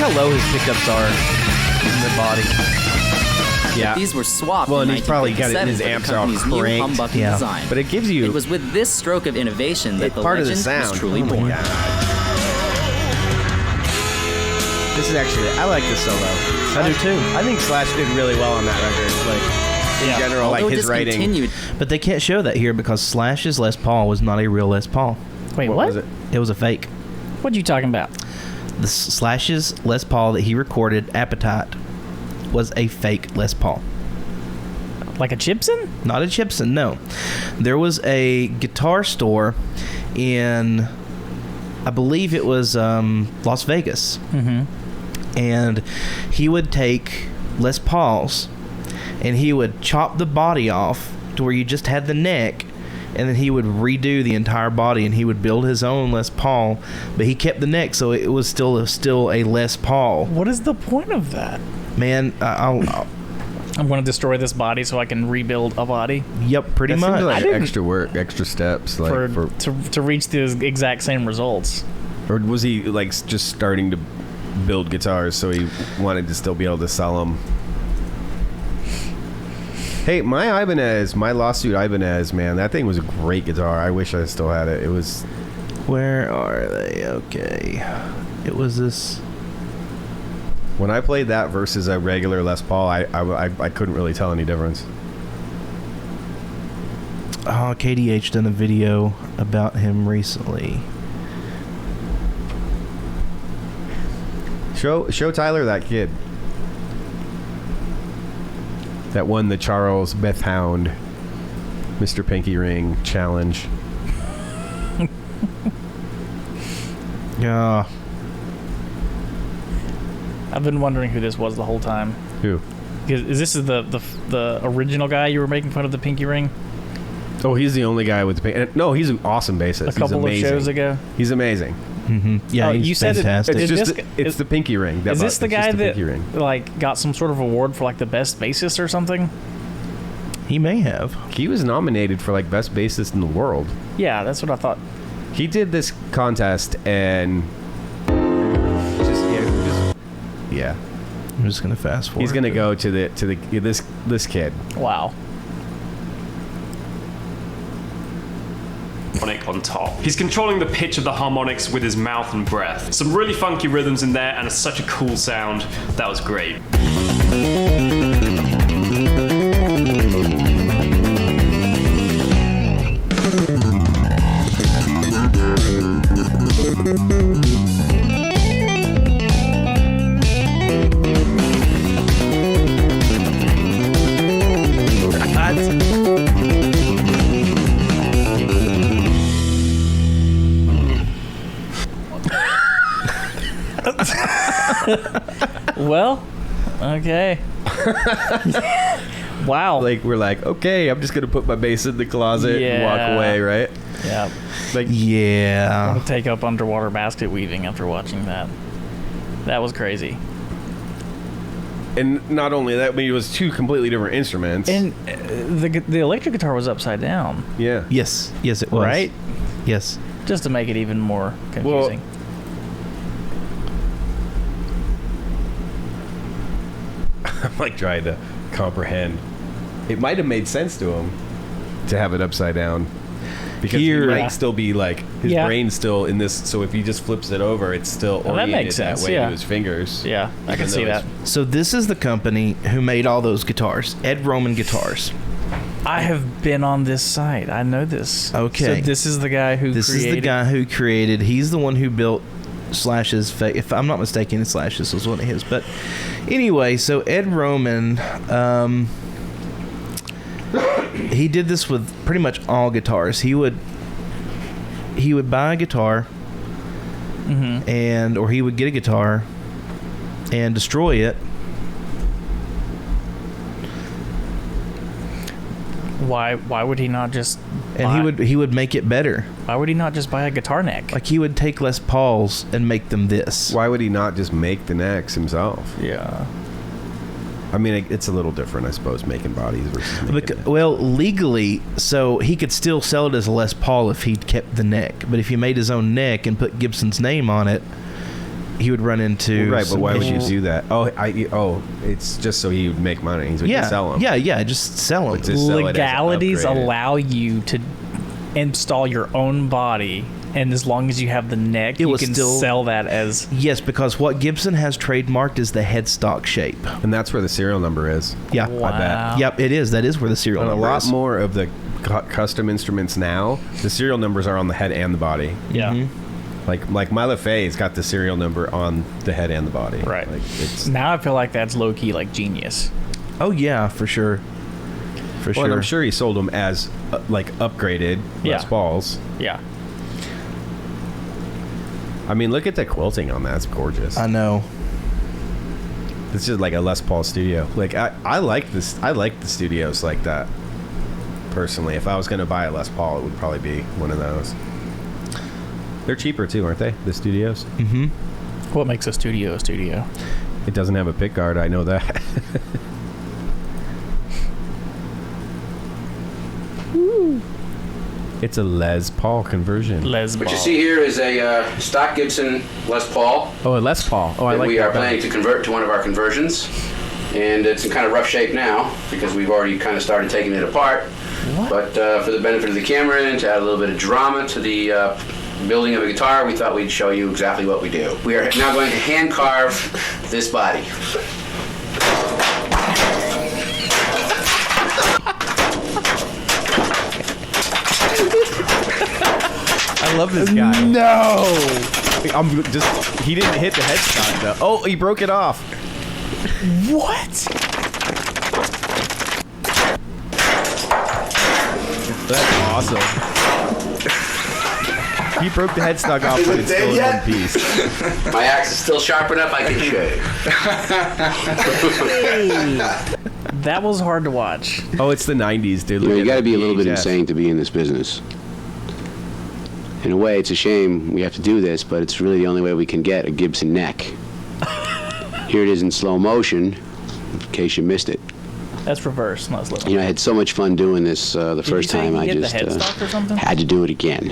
how low his pickups are in the body. Yeah. These were swapped Well, in and he's probably got it in 1957 his for the amps all company's new cranked. humbucking Yeah. design. But it gives you It was with this stroke of innovation that the part of the legend sound. was truly Oh my born. God. This is actually, I like the solo. I do too. I think Slash did really well on that record. Like, in general, Although like his writing. discontinued, But they can't show that here because Slash's Les Paul was not a real Les Paul. Wait, What what? was it? It was a fake. What are you talking about? The Slash's Les Paul that he recorded, Appetite, was a fake Les Paul. Like a Gibson? Not a Gibson, no. There was a guitar store in, I believe it was Las Vegas. Mm-hmm. And he would take Les Pauls and he would chop the body off to where you just had the neck, and then he would redo the entire body and he would build his own Les Paul, but he kept the neck, so it was still a Les Paul. What is the point of that? Man, I'm going to destroy this body so I can rebuild a body yep, pretty That much. seems like I didn't- extra work, extra steps. Like to reach the exact same results. or was he like just starting to build guitars, so he wanted to still be able to sell them? Hey, my Ibanez, my lawsuit Ibanez, man, that thing was a great guitar. I wish I still had it. It was. Where are they? Okay. It was this. When I played that versus a regular Les Paul, I couldn't really tell any difference. Oh, KDH done a video about him recently. Show Tyler that kid that won the Charles Beth Hound Mr. Pinky Ring challenge. Yeah. I've been wondering who this was the whole time. Who? Is this the original guy you were making fun of the pinky ring? Oh, he's the only guy with the no, he's an awesome bassist. A couple of shows ago. He's amazing. Mm-hmm. Yeah, he's you said fantastic. It's the pinky ring. Is this the guy that like got some sort of award for like the best bassist or something? He may have. He was nominated for like best bassist in the world. Yeah, that's what I thought. He did this contest and yeah. I'm just gonna fast forward. He's gonna go to this kid. Wow. Harmonic on top. He's controlling the pitch of the harmonics with his mouth and breath. Some really funky rhythms in there and such a cool sound. That was great. Well, okay. Wow. Like we're like, okay, I'm just gonna put my bass in the closet and walk away, right? Yeah. Like yeah. I'm gonna take up underwater basket weaving after watching that. That was crazy. And not only that, but it was two completely different instruments. And the electric guitar was upside down. Yeah. Yes, it was. Right? Yes. Just to make it even more confusing. I'm like trying to comprehend. It might have made sense to him to have it upside down. Because he might still be like, his brain's still in this, so if he just flips it over, it's still oriented that way to his fingers. Yeah, I can see that. So this is the company who made all those guitars, Ed Roman Guitars. I have been on this site. I know this. Okay. So this is the guy who This is the guy who created, he's the one who built Slash's, if I'm not mistaken, Slash's was one of his. But anyway, so Ed Roman, he did this with pretty much all guitars. He would buy a guitar, or he would get a guitar and destroy it. Why would he not just? And he would make it better. Why would he not just buy a guitar neck? Like he would take Les Pauls and make them this. Why would he not just make the necks himself? Yeah. I mean, it's a little different, I suppose, making bodies versus making well, legally, so he could still sell it as a Les Paul if he'd kept the neck. But if he made his own neck and put Gibson's name on it, he would run into right. But why would you do that? It's just so he would make money. So he could sell them. Yeah, just sell them. Legalities allow you to install your own body, and as long as you have the neck, you can sell that as... Yes, because what Gibson has trademarked is the headstock shape. And that's where the serial number is. Yeah. Wow. I bet. Yep, it is. That is where the serial and number is. A lot more of the custom instruments now, the serial numbers are on the head and the body. Yeah. Mm-hmm. Like my LaFay's got the serial number on the head and the body. Right. Like now I feel like that's low-key like genius. Oh, yeah, for sure. And I'm sure he sold them as upgraded Les Pauls. Yeah. I mean, look at the quilting on that. It's gorgeous. I know. This is like a Les Paul studio. Like I like this. I like the studios like that. Personally, if I was going to buy a Les Paul, it would probably be one of those. They're cheaper too, aren't they? The studios. Mm-hmm. What makes a studio a studio? It doesn't have a pick guard. I know that. It's a Les Paul conversion. What you see here is a stock Gibson Les Paul. Oh, a Les Paul. Oh, I like that. We are planning to convert to one of our conversions. And it's in kind of rough shape now because we've already kind of started taking it apart. What? But for the benefit of the camera and to add a little bit of drama to the building of a guitar, we thought we'd show you exactly what we do. We are now going to hand carve this body. I love this guy. No! He didn't hit the headstock though. Oh, he broke it off. What? That's awesome. He broke the headstock off, but it's still in one piece. My axe is still sharp enough I can show you. That was hard to watch. Oh, it's the 90s, dude. You know, you got to be a little bit VHS. insane to be in this business. In a way, it's a shame we have to do this, but it's really the only way we can get a Gibson neck. Here it is in slow motion, in case you missed it. That's reverse, not slow. You know, I had so much fun doing this the first time. I just the headstock or something? had to do it again.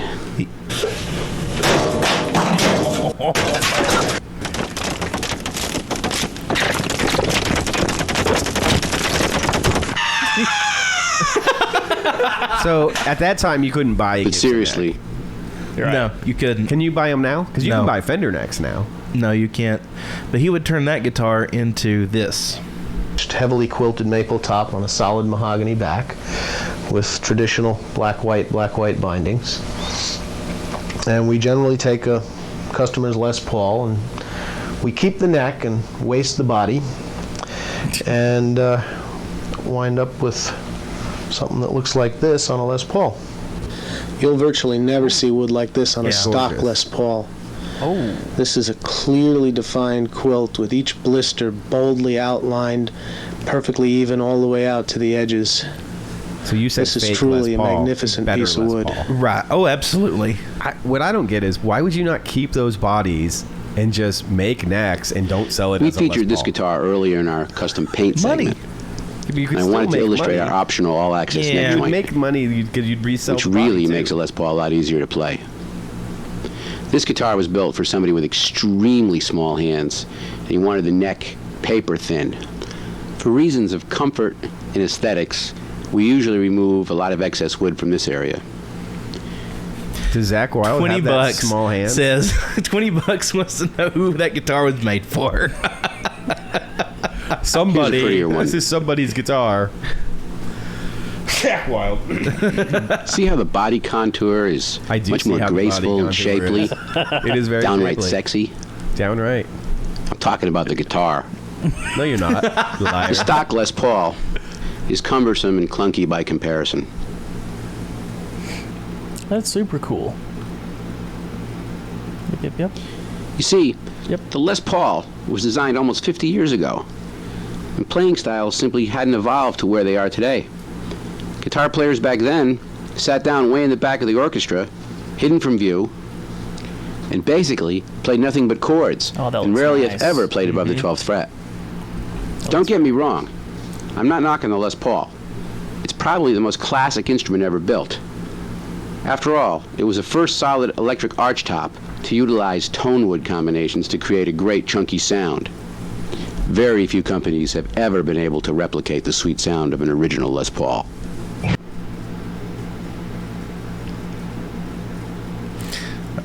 So at that time, you couldn't buy a But Gibson seriously, neck. You're right. No, you couldn't. Can you buy them now? Because you No. can buy Fender necks now. No, you can't. But he would turn that guitar into this. Heavily quilted maple top on a solid mahogany back with traditional black-white bindings. And we generally take a customer's Les Paul and we keep the neck and waste the body and wind up with something that looks like this on a Les Paul. You'll virtually never see wood like this on a stock gorgeous. Les Paul. Oh. This is a clearly defined quilt with each blister boldly outlined, perfectly even all the way out to the edges. So you said This is fake truly Les Paul, a magnificent better piece of Les wood. Paul. Right. Oh, absolutely. What I don't get is why would you not keep those bodies and just make necks and don't sell it we as a Les featured this Paul? guitar earlier in our custom paint segment. You could And I still wanted to make illustrate money. our optional all-access Yeah, neck you'd joint, make money because you'd resell which the body, really too. makes a Les Paul a lot easier to play. This guitar was built for somebody with extremely small hands, and he wanted the neck paper thin. For reasons of comfort and aesthetics, we usually remove a lot of excess wood from this area. Does Zach Wilde 20 have that bucks small hand? says 20 bucks wants to know who that guitar was made for. Somebody. Here's a prettier one. This is somebody's guitar. Zach Wilde. See how the body contour is I do much see more how the body graceful and contour shapely, is. It is very downright shapely. sexy. Downright. I'm talking about the guitar. No, you're not. Liar. The stock Les Paul is cumbersome and clunky by comparison. That's super cool. Yep. You see, the Les Paul was designed almost 50 years ago, and playing styles simply hadn't evolved to where they are today. Guitar players back then sat down way in the back of the orchestra, hidden from view, and basically played nothing but chords, and rarely if ever played above the 12th fret. Don't get me wrong, I'm not knocking the Les Paul. It's probably the most classic instrument ever built. After all, it was the first solid electric arch top to utilize tone wood combinations to create a great chunky sound. Very few companies have ever been able to replicate the sweet sound of an original Les Paul.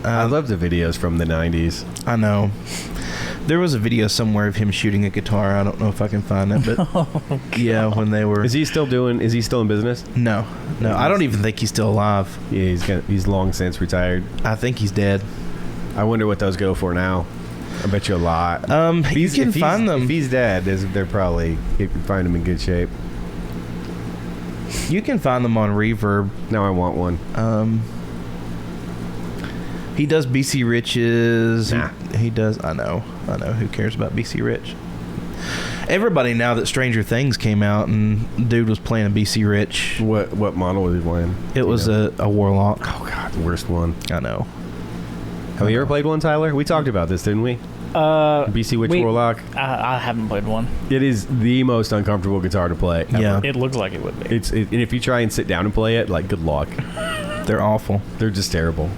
I love the videos from the 90s. I know. There was a video somewhere of him shooting a guitar. I don't know if I can find it, but yeah, when they were. Is he still in business? No. I don't even think he's still alive. Yeah, he's long since retired. I think he's dead. I wonder what those go for now. I bet you a lot. You can find them. If he's dead, they're probably, you can find them in good shape. You can find them on Reverb. Now I want one. He does BC Rich's. Nah. He does. I know. Who cares about BC Rich? Everybody now that Stranger Things came out and dude was playing a BC Rich. What model was he playing? It was a Warlock. Oh God, the worst one. I know. Have you ever played one, Tyler? We talked about this, didn't we? BC Witch Warlock. I haven't played one. It is the most uncomfortable guitar to play ever. Yeah. It looks like it would be. And if you try and sit down and play it, like, good luck. They're awful. They're just terrible.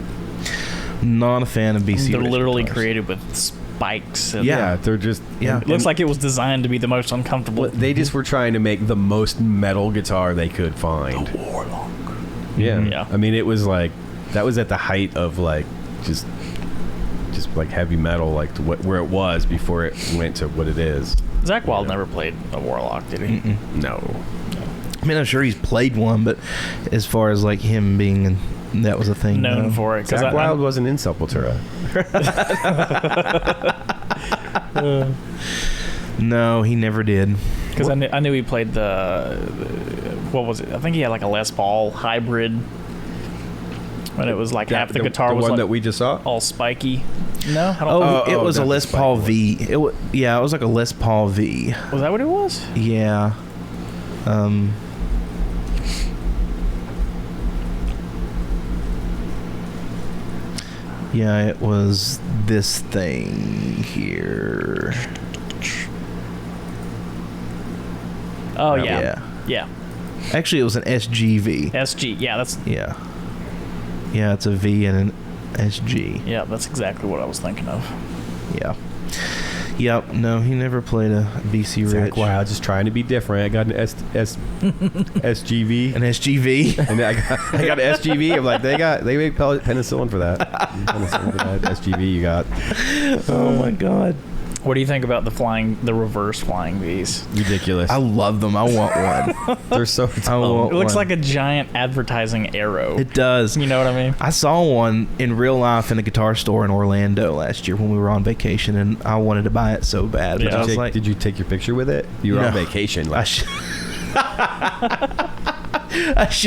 Not a fan of BC They're Rich literally guitars. created with spikes. And Yeah, they're just... It looks like it was designed to be the most uncomfortable. They just were trying to make the most metal guitar they could find. The Warlock. Yeah. Yeah. I mean, it was like... That was at the height of, like, just like heavy metal, like to where it was before it went to what it is. Zach Wilde never played a Warlock, did he? No. I mean, I'm sure he's played one, but as far as like him being, that was a thing. Known for it. Zach Wilde wasn't in Sepultura. No, he never did. Because I knew he played the what was it? I think he had like a Les Paul hybrid. When it was like half the guitar was one like that we just saw. all spiky. No, I don't. It was a not Les the Paul spike V. It was like a Les Paul V. Was that what it was? Yeah. Yeah, it was this thing here. Oh, yeah. Yeah. Actually, it was an SGV. SG. Yeah, that's... Yeah. Yeah, it's a V and an SG. Yeah, that's exactly what I was thinking of. Yeah. Yep. No, he never played a BC Rich. Like, wow, just trying to be different. I got an SGV. An SGV. And I got an SGV. I'm like, they make penicillin for that. Penicillin for that SGV you got. Oh my God. What do you think about the reverse flying Vs? Ridiculous. I love them. I want one. They're so dumb. It looks like a giant advertising arrow. It does. You know what I mean? I saw one in real life in a guitar store in Orlando last year when we were on vacation, and I wanted to buy it so bad. Yeah, But did you take your picture with it? You were on vacation. I should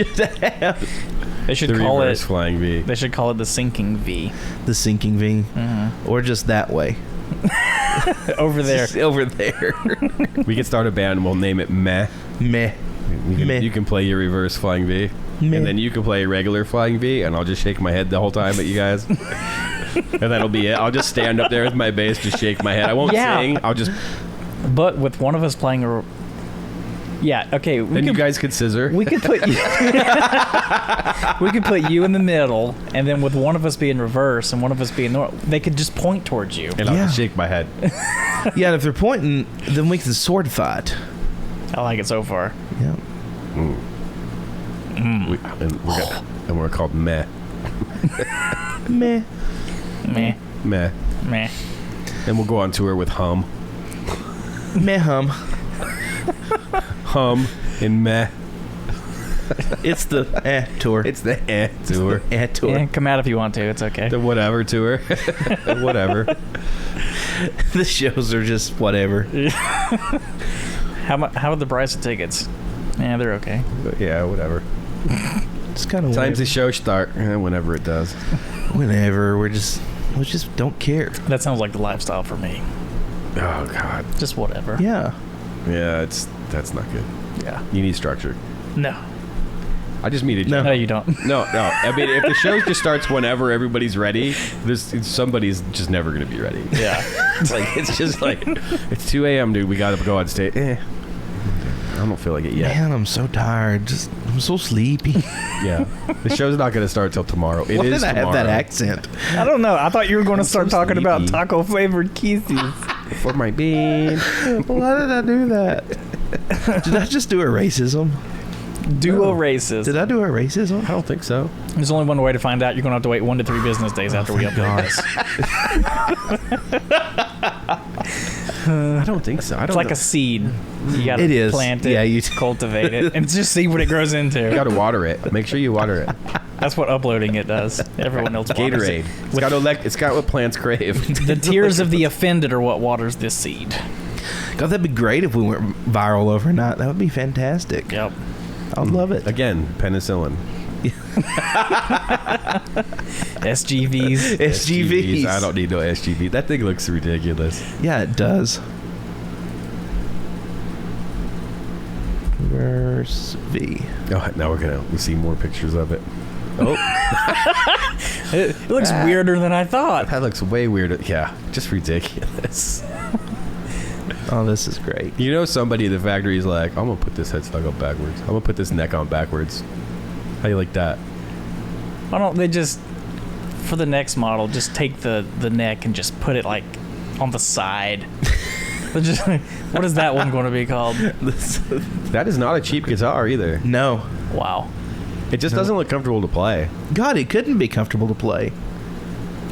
have. They should the call reverse it flying V. They should call it the sinking V. The sinking V. Mm-hmm. Or just that way. Over there. Over there. We could start a band and we'll name it Meh. Meh. You can play your reverse flying V. Meh. And then you can play regular flying V, and I'll just shake my head the whole time at you guys. And that'll be it. I'll just stand up there with my bass, just shake my head. I won't sing. I'll just... But with one of us playing a... Yeah, okay. Then you guys could scissor. We could put you... we could put you in the middle, and then with one of us being reverse and one of us being north, they could just point towards you. And I'll just shake my head. Yeah, and if they're pointing, then we can sword fight. I like it so far. Yeah. And we're called Meh. Meh. Meh. Meh. Meh. And we'll go on tour with Hum. Meh hum. Hum and Meh. It's the tour. It's the tour. Tour. Yeah, come out if you want to. It's okay. The whatever tour. Whatever. The shows are just whatever. How are the price of tickets? Yeah, they're okay. Yeah, whatever. It's kind of times the show start. Whenever it does. Whenever. We just don't care. That sounds like the lifestyle for me. Oh God. Just whatever. Yeah. Yeah, that's not good. Yeah. You need structure. No. I just mean it. No, you don't. No. I mean, if the show just starts whenever everybody's ready, somebody's just never going to be ready. Yeah. It's just like, it's 2 a.m., dude. We got to go on stage. I don't feel like it yet. Man, I'm so tired. I'm so sleepy. Yeah. The show's not going to start till tomorrow. It is Why did I have that accent? I don't know. I thought you were going to start talking about taco flavored kisses. For my bean. Why did I do that? Did I just do a racism? Duo races. Did I do a racism? I don't think so. There's only one way to find out. You're going to have to wait 1 to 3 business days after we upload this. I don't think so. It's like a seed. You got to plant it, you cultivate it, and just see what it grows into. You got to water it. Make sure you water it. That's what uploading it does. Everyone else waters Gatorade. it. It's got what plants crave. The tears of the offended are what waters this seed. God, that'd be great if we went viral overnight. That would be fantastic. Yep. I'd love it. Again, penicillin. SGVs. I don't need no SGV. That thing looks ridiculous. Yeah, it does. Reverse V. Oh, now we'll see more pictures of it. Oh. It looks weirder than I thought. That looks way weirder. Yeah, just ridiculous. Oh, this is great. You know, somebody at the factory is like, I'm going to put this headstock up backwards. I'm going to put this neck on backwards. How you like that? Why don't they just, for the next model, just take the neck and just put it like on the side? What is that one going to be called? That is not a cheap guitar either. No. Wow. It just doesn't look comfortable to play. God, it couldn't be comfortable to play.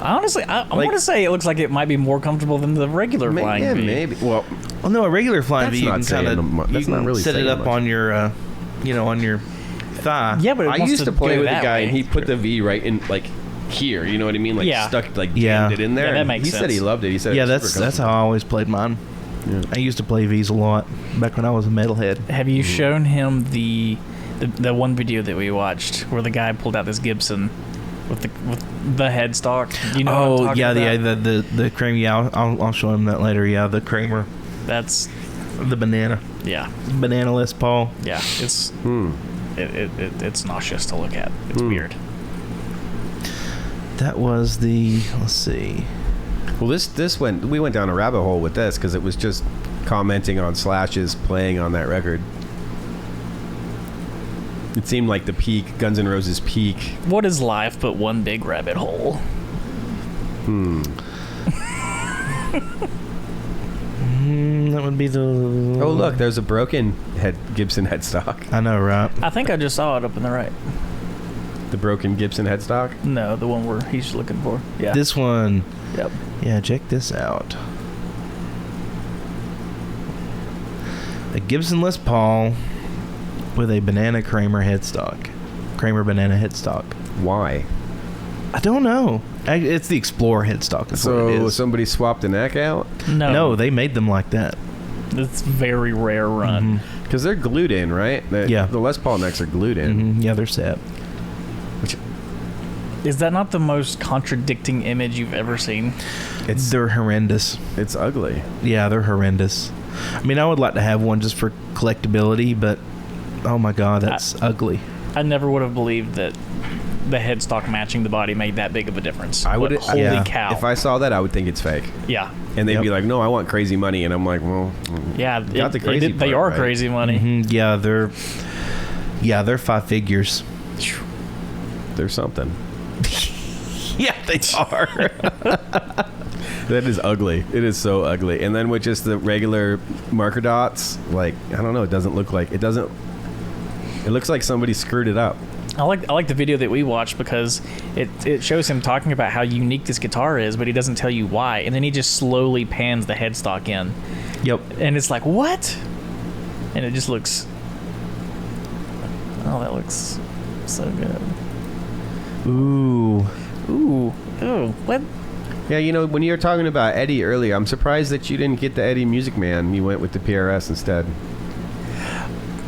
Honestly, I want to say it looks like it might be more comfortable than the regular flying V. Maybe. Well, no, a regular flying V, you can kind of set it up much. on your, on your thigh. Yeah, but I used to play with a guy, and he put the V right in, like, here. You know what I mean? Like, stuck, like, jammed it in there. Yeah, that makes sense. He said he loved it. He said, that's how I always played mine. Yeah. I used to play V's a lot back when I was a metalhead. Have you shown him the one video that we watched where the guy pulled out this Gibson with the headstock? You know what I'm talking about? the Kramer. Yeah, I'll show him that later. Yeah, the Kramer. That's The banana. Yeah. Banana Les Paul. Yeah. It's it's nauseous to look at. It's weird. That was the. Let's see. Well, we went down a rabbit hole with this because it was just commenting on Slash's playing on that record. It seemed like the peak, Guns N' Roses peak. What is life but one big rabbit hole? That would be the. Oh, look, there's a broken Gibson headstock. I know, right? I think I just saw it up in the right. The broken Gibson headstock? No, the one where he's looking for. Yeah. This one. Yep. Yeah, check this out. A Gibson Les Paul with a banana Kramer headstock. Kramer banana headstock. Why? I don't know. It's the Explorer headstock. So somebody swapped the neck out? No, they made them like that. It's very rare run. Because they're glued in, right? Yeah. The Les Paul necks are glued in. Yeah, they're set. Is that not the most contradicting image you've ever seen? They're horrendous. It's ugly. Yeah, they're horrendous. I mean, I would like to have one just for collectability, but oh my god, that's ugly. I never would have believed that the headstock matching the body made that big of a difference. I would. Holy cow! If I saw that, I would think it's fake. Yeah. And they'd be like, "No, I want crazy money," and I'm like, "Well, yeah, got the crazy. They are crazy money. Yeah, they're 5 figures. They're something. Yeah, they are. That is ugly. It is so ugly. And then with just the regular marker dots, like, I don't know, it doesn't look like, it looks like somebody screwed it up. I like the video that we watched because it shows him talking about how unique this guitar is, but he doesn't tell you why. And then he just slowly pans the headstock in. Yep. And it's like, what? And it just looks... Oh, that looks so good. Ooh, what? Yeah, you know, when you were talking about Eddie earlier, I'm surprised that you didn't get the Eddie Music Man. You went with the PRS instead.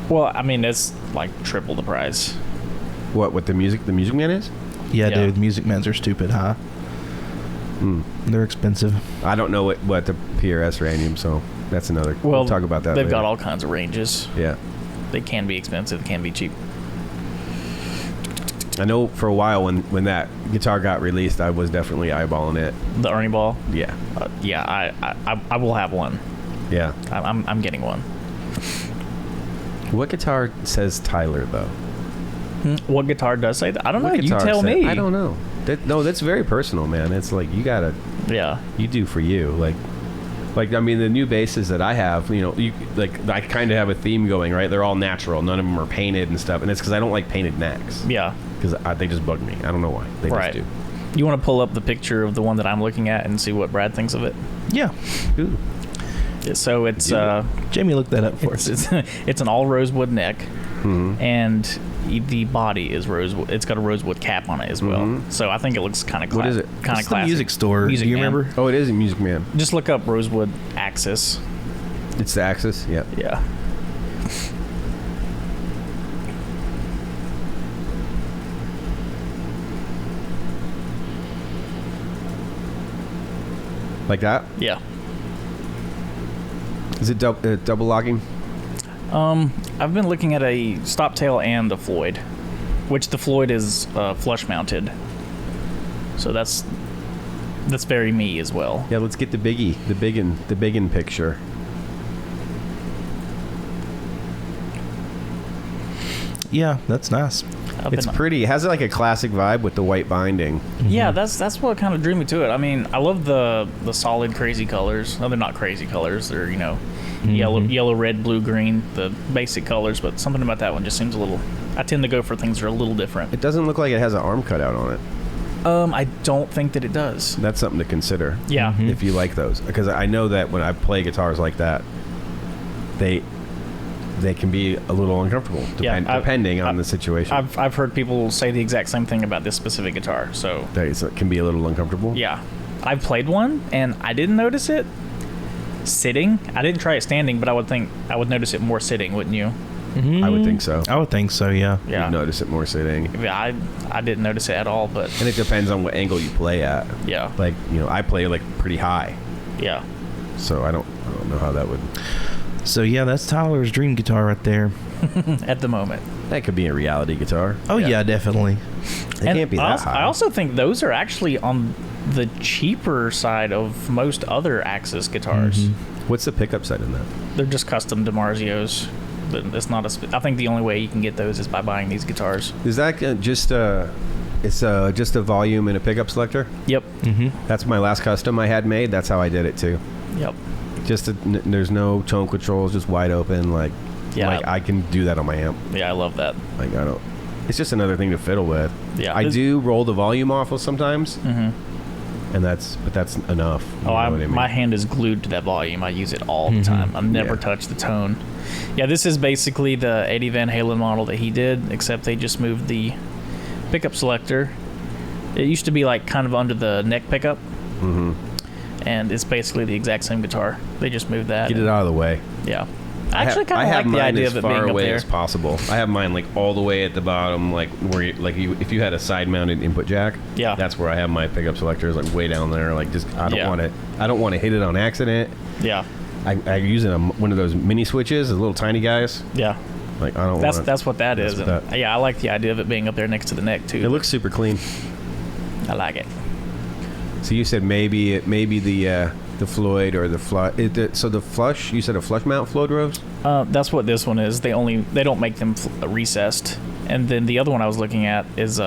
Well, I mean, it's like triple the price. What the Music Man is? Yeah, dude, Music Mans are stupid high. They're expensive. I don't know what the PRS ran him, so that's another. Well, we'll talk about that They've later. got all kinds of ranges. Yeah. They can be expensive, they can be cheap. I know for a while when that guitar got released, I was definitely eyeballing it. The Ernie Ball? Yeah. I will have one. Yeah. I'm getting one. What guitar says Tyler, though? What guitar does say that? I don't know. You tell me. I don't know. That's very personal, man. It's like, you gotta... Yeah. You do for you. Like, I mean, the new basses that I have, you know, I kind of have a theme going, right? They're all natural. None of them are painted and stuff. And it's because I don't like painted necks. Yeah. Because they just bug me. I don't know why. They just do. You want to pull up the picture of the one that I'm looking at and see what Brad thinks of it? Yeah. Ooh. So it's... Jamie looked that up for us. It's an all rosewood neck. And the body is rosewood. It's got a rosewood cap on it as well. So I think it looks kind of What is it? Kind of classic. Music store. Music Do you Man. remember? Oh, it is a Music Man. Just look up rosewood Axis. It's the Axis? Yep. Yeah. Like that? Yeah. Is it double logging? I've been looking at a stop tail and the Floyd, which the Floyd is flush mounted. So that's very me as well. Yeah, let's get the biggie, the biggin picture. Yeah, that's nice. It's pretty. It has like a classic vibe with the white binding. Yeah, that's what kind of drew me to it. I mean, I love the solid crazy colors. No, they're not crazy colors. They're, you know, yellow, red, blue, green, the basic colors. But something about that one just seems a little... I tend to go for things that are a little different. It doesn't look like it has an arm cutout on it. I don't think that it does. That's something to consider. Yeah. If you like those. Because I know that when I play guitars like that, they can be a little uncomfortable depending on the situation. I've heard people say the exact same thing about this specific guitar. So it can be a little uncomfortable? Yeah. I've played one, and I didn't notice it sitting. I didn't try it standing, but I would notice it more sitting, wouldn't you? I would think so. I would think so, yeah. Yeah. You'd notice it more sitting. Yeah, I didn't notice it at all, but... And it depends on what angle you play at. Yeah. Like, you know, I play like pretty high. Yeah. So I don't know how that would... So yeah, that's Tyler's dream guitar right there. At the moment. That could be a reality guitar. Oh yeah, definitely. It can't be that high. I also think those are actually on the cheaper side of most other Axis guitars. What's the pickup set in that? They're just custom DiMarzios. But it's not I think the only way you can get those is by buying these guitars. Is that just just a volume and a pickup selector? Yep. That's my last custom I had made. That's how I did it too. Yep. There's no tone controls, just wide open. Like I can do that on my amp. Yeah, I love that. Like I don't. It's just another thing to fiddle with. Yeah. I do roll the volume off sometimes. And that's enough. My hand is glued to that volume. I use it all the time. I never touch the tone. Yeah, this is basically the Eddie Van Halen model that he did, except they just moved the pickup selector. It used to be like kind of under the neck pickup, and it's basically the exact same guitar. They just moved that. Get it out of the way. Yeah. I actually kind of like the idea of it being up there. as far away as possible. I have mine like all the way at the bottom, like where if you had a side-mounted input jack. Yeah. That's where I have my pickup selectors, like way down there. Like just I don't want to hit it on accident. Yeah. I use one of those mini switches, the little tiny guys. Yeah. Like I don't. That's what that is. Yeah, I like the idea of it being up there next to the neck too. It looks super clean. I like it. So you said maybe the Floyd or the flush. So the flush, you said a flush mount Floyd Rose? That's what this one is. They don't make them recessed. And then the other one I was looking at is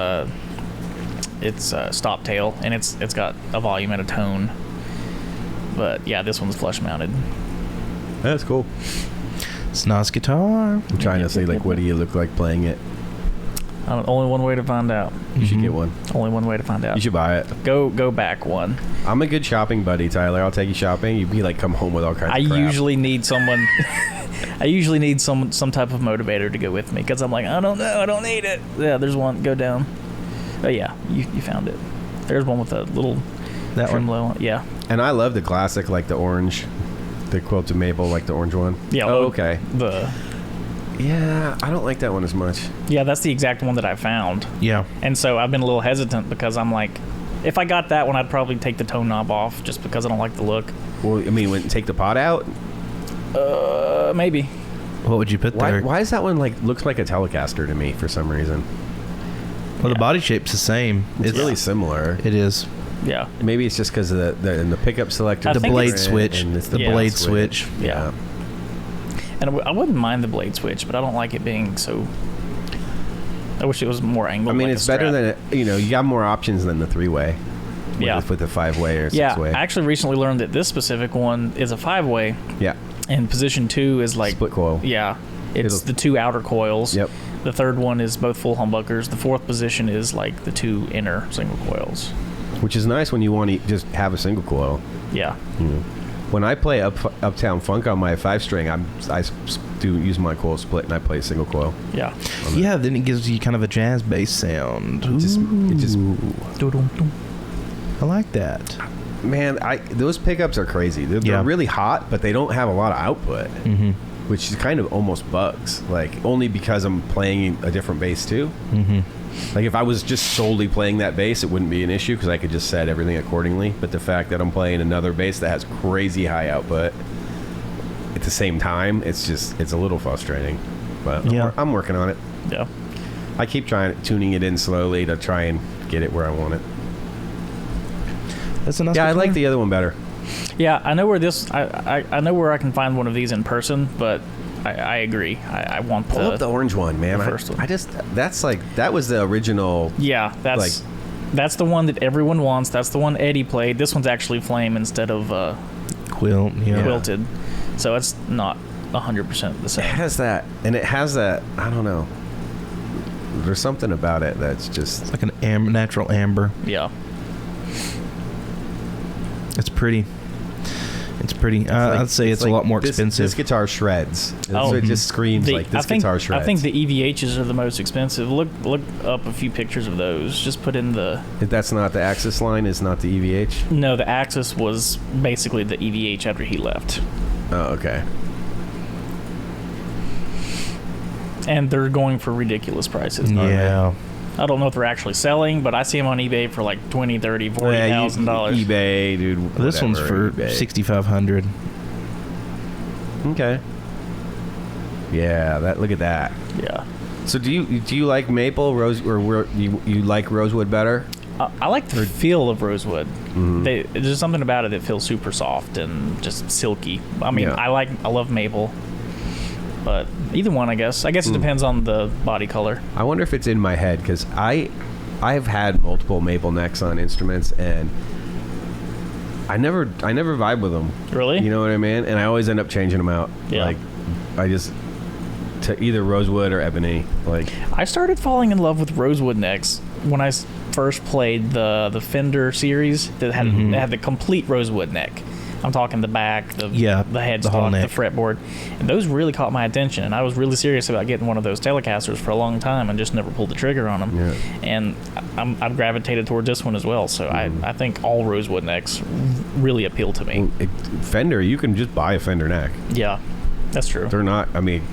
it's stop tail, and it's got a volume and a tone. But yeah, this one's flush mounted. That's cool. It's a nice guitar. I'm trying to say like, what do you look like playing it? Only one way to find out. You should get one. Only one way to find out. You should buy it. Go back one. I'm a good shopping buddy, Tyler. I'll take you shopping. You'd be like, come home with all kinds of crap. I usually need someone. I usually need some type of motivator to go with me because I'm like, I don't know, I don't need it. Yeah, there's one. Go down. Oh yeah, you found it. There's one with a little trim low. Yeah. And I love the classic, like the orange, the quilted maple, like the orange one. Yeah. Oh, okay. Yeah, I don't like that one as much. Yeah, that's the exact one that I found. Yeah. And so I've been a little hesitant because I'm like, if I got that one, I'd probably take the tone knob off just because I don't like the look. Well, I mean, take the pot out? Maybe. What would you put there? Why is that one looks like a Telecaster to me for some reason? Well, the body shape's the same. It's really similar. It is. Yeah. Maybe it's just because of the pickup selector. The blade switch. And it's the blade switch. Yeah. And I wouldn't mind the blade switch, but I don't like it being so. I wish it was more angled. I mean, like it's better than you got more options than the 3-way. Yeah. With the 5-way or 6-way. Yeah. I actually recently learned that this specific one is a 5-way. Yeah. And position 2 is like split coil. Yeah. It's the 2 outer coils. Yep. The third one is both full humbuckers. The fourth position is like the 2 inner single coils. Which is nice when you want to just have a single coil. Yeah. When I play Uptown Funk on my 5-string, I do use my coil split and I play single coil. Yeah. Yeah, then it gives you kind of a jazz bass sound. It just I like that. Man, those pickups are crazy. They're really hot, but they don't have a lot of output, which is kind of almost bugs. Like only because I'm playing a different bass too. Like if I was just solely playing that bass, it wouldn't be an issue because I could just set everything accordingly. But the fact that I'm playing another bass that has crazy high output at the same time, it's a little frustrating. But I'm working on it. Yeah. I keep tuning it in slowly to try and get it where I want it. That's a nice I like the other one better. Yeah, I know where I know where I can find one of these in person, but I agree. I want pull up the orange one, man. The first one. That was the original. Yeah, that's the one that everyone wants. That's the one Eddie played. This one's actually flame instead of quilted, so it's not 100% the same. It has that, and it has that. I don't know. There's something about it that's just it's like an natural amber. Yeah. It's pretty. It's pretty. I'd say it's a lot more expensive. This guitar shreds. It just screams like this guitar shreds. I think the EVHs are the most expensive. Look up a few pictures of those. Just put in the. If that's not the Axis line, is not the EVH? No, the Axis was basically the EVH after he left. Oh, okay. And they're going for ridiculous prices. Yeah. I don't know if they're actually selling, but I see them on eBay for like $20,000, $30,000, $40,000. eBay, dude. This one's for $6,500. Okay. Yeah, look at that. Yeah. So do you like maple rose or you like rosewood better? I like the feel of rosewood. There's something about it that feels super soft and just silky. I mean, I love maple, but either one, I guess. I guess it depends on the body color. I wonder if it's in my head because I've had multiple maple necks on instruments and I never vibe with them. Really? You know what I mean? And I always end up changing them out. Yeah. Like I just to either rosewood or ebony. Like I started falling in love with rosewood necks when I first played the Fender series that had the complete rosewood neck. I'm talking the back, the headstock, the fretboard, and those really caught my attention. And I was really serious about getting one of those Telecasters for a long time, and just never pulled the trigger on them. Yeah. And I've gravitated toward this one as well. So I think all rosewood necks really appeal to me. Fender, you can just buy a Fender neck. Yeah, that's true. They're not. I mean,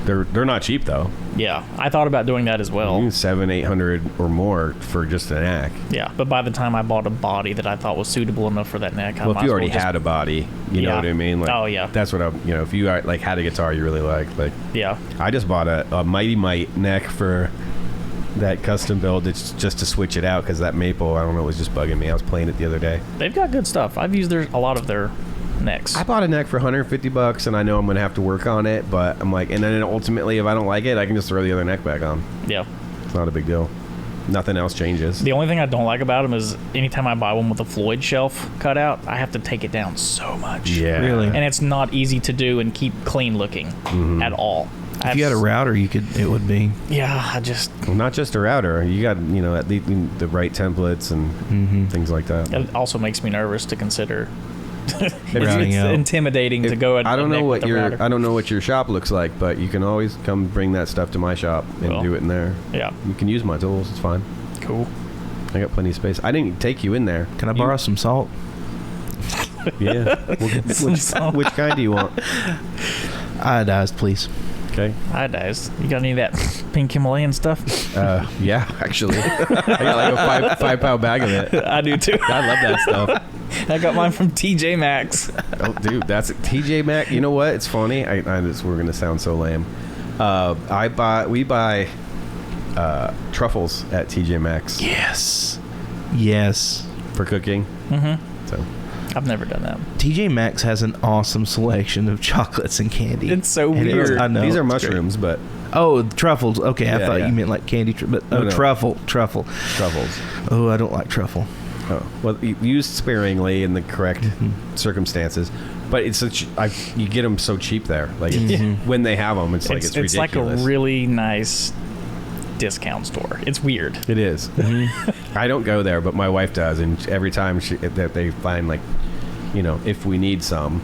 they're not cheap though. Yeah, I thought about doing that as well. $700-800 or more for just a neck. Yeah, but by the time I bought a body that I thought was suitable enough for that neck, if you already had a body, you know what I mean. Like, oh yeah, that's what I'm. You know, if you like had a guitar you really liked, like yeah, I just bought a Mighty Mite neck for that custom build. It's just to switch it out because that maple, I don't know, was just bugging me. I was playing it the other day. They've got good stuff. I've used a lot of their necks. I bought a neck for $150 and I know I'm gonna have to work on it, but I'm like, and then ultimately if I don't like it, I can just throw the other neck back on. Yeah, it's not a big deal. Nothing else changes. The only thing I don't like about them is anytime I buy one with a Floyd shelf cut out, I have to take it down so much. Yeah, really, and it's not easy to do and keep clean looking at all. If you had a router, it would be. Yeah, I just... Well, not just a router. You got, at least the right templates and things like that. It also makes me nervous to consider. It's out. intimidating to go. I don't know what your shop looks like, but you can always come bring that stuff to my shop and do it in there. Yeah, you can use my tools. It's fine. Cool. I got plenty of space. I didn't take you in there. Can I borrow some salt? Yeah. Which kind do you want? Iodized, please. Okay. Iodized. You got any of that pink Himalayan stuff? Yeah, actually. I got like a 5 pound bag of it. I do too. I love that stuff. I got mine from TJ Maxx. Oh, dude, that's it. TJ Maxx. You know what? It's funny. We're gonna sound so lame. We buy truffles at TJ Maxx. Yes. For cooking. So. I've never done that. TJ Maxx has an awesome selection of chocolates and candy. It's so weird. I know. These are mushrooms, but... Oh, truffles. Okay, I thought you meant like candy. Truffle. Truffles. Oh, I don't like truffle. Oh, well, used sparingly in the correct circumstances. But it's you get them so cheap there. Like when they have them, it's ridiculous. It's like a really nice discount store. It's weird. It is. I don't go there, but my wife does, and every time that they find like, if we need some,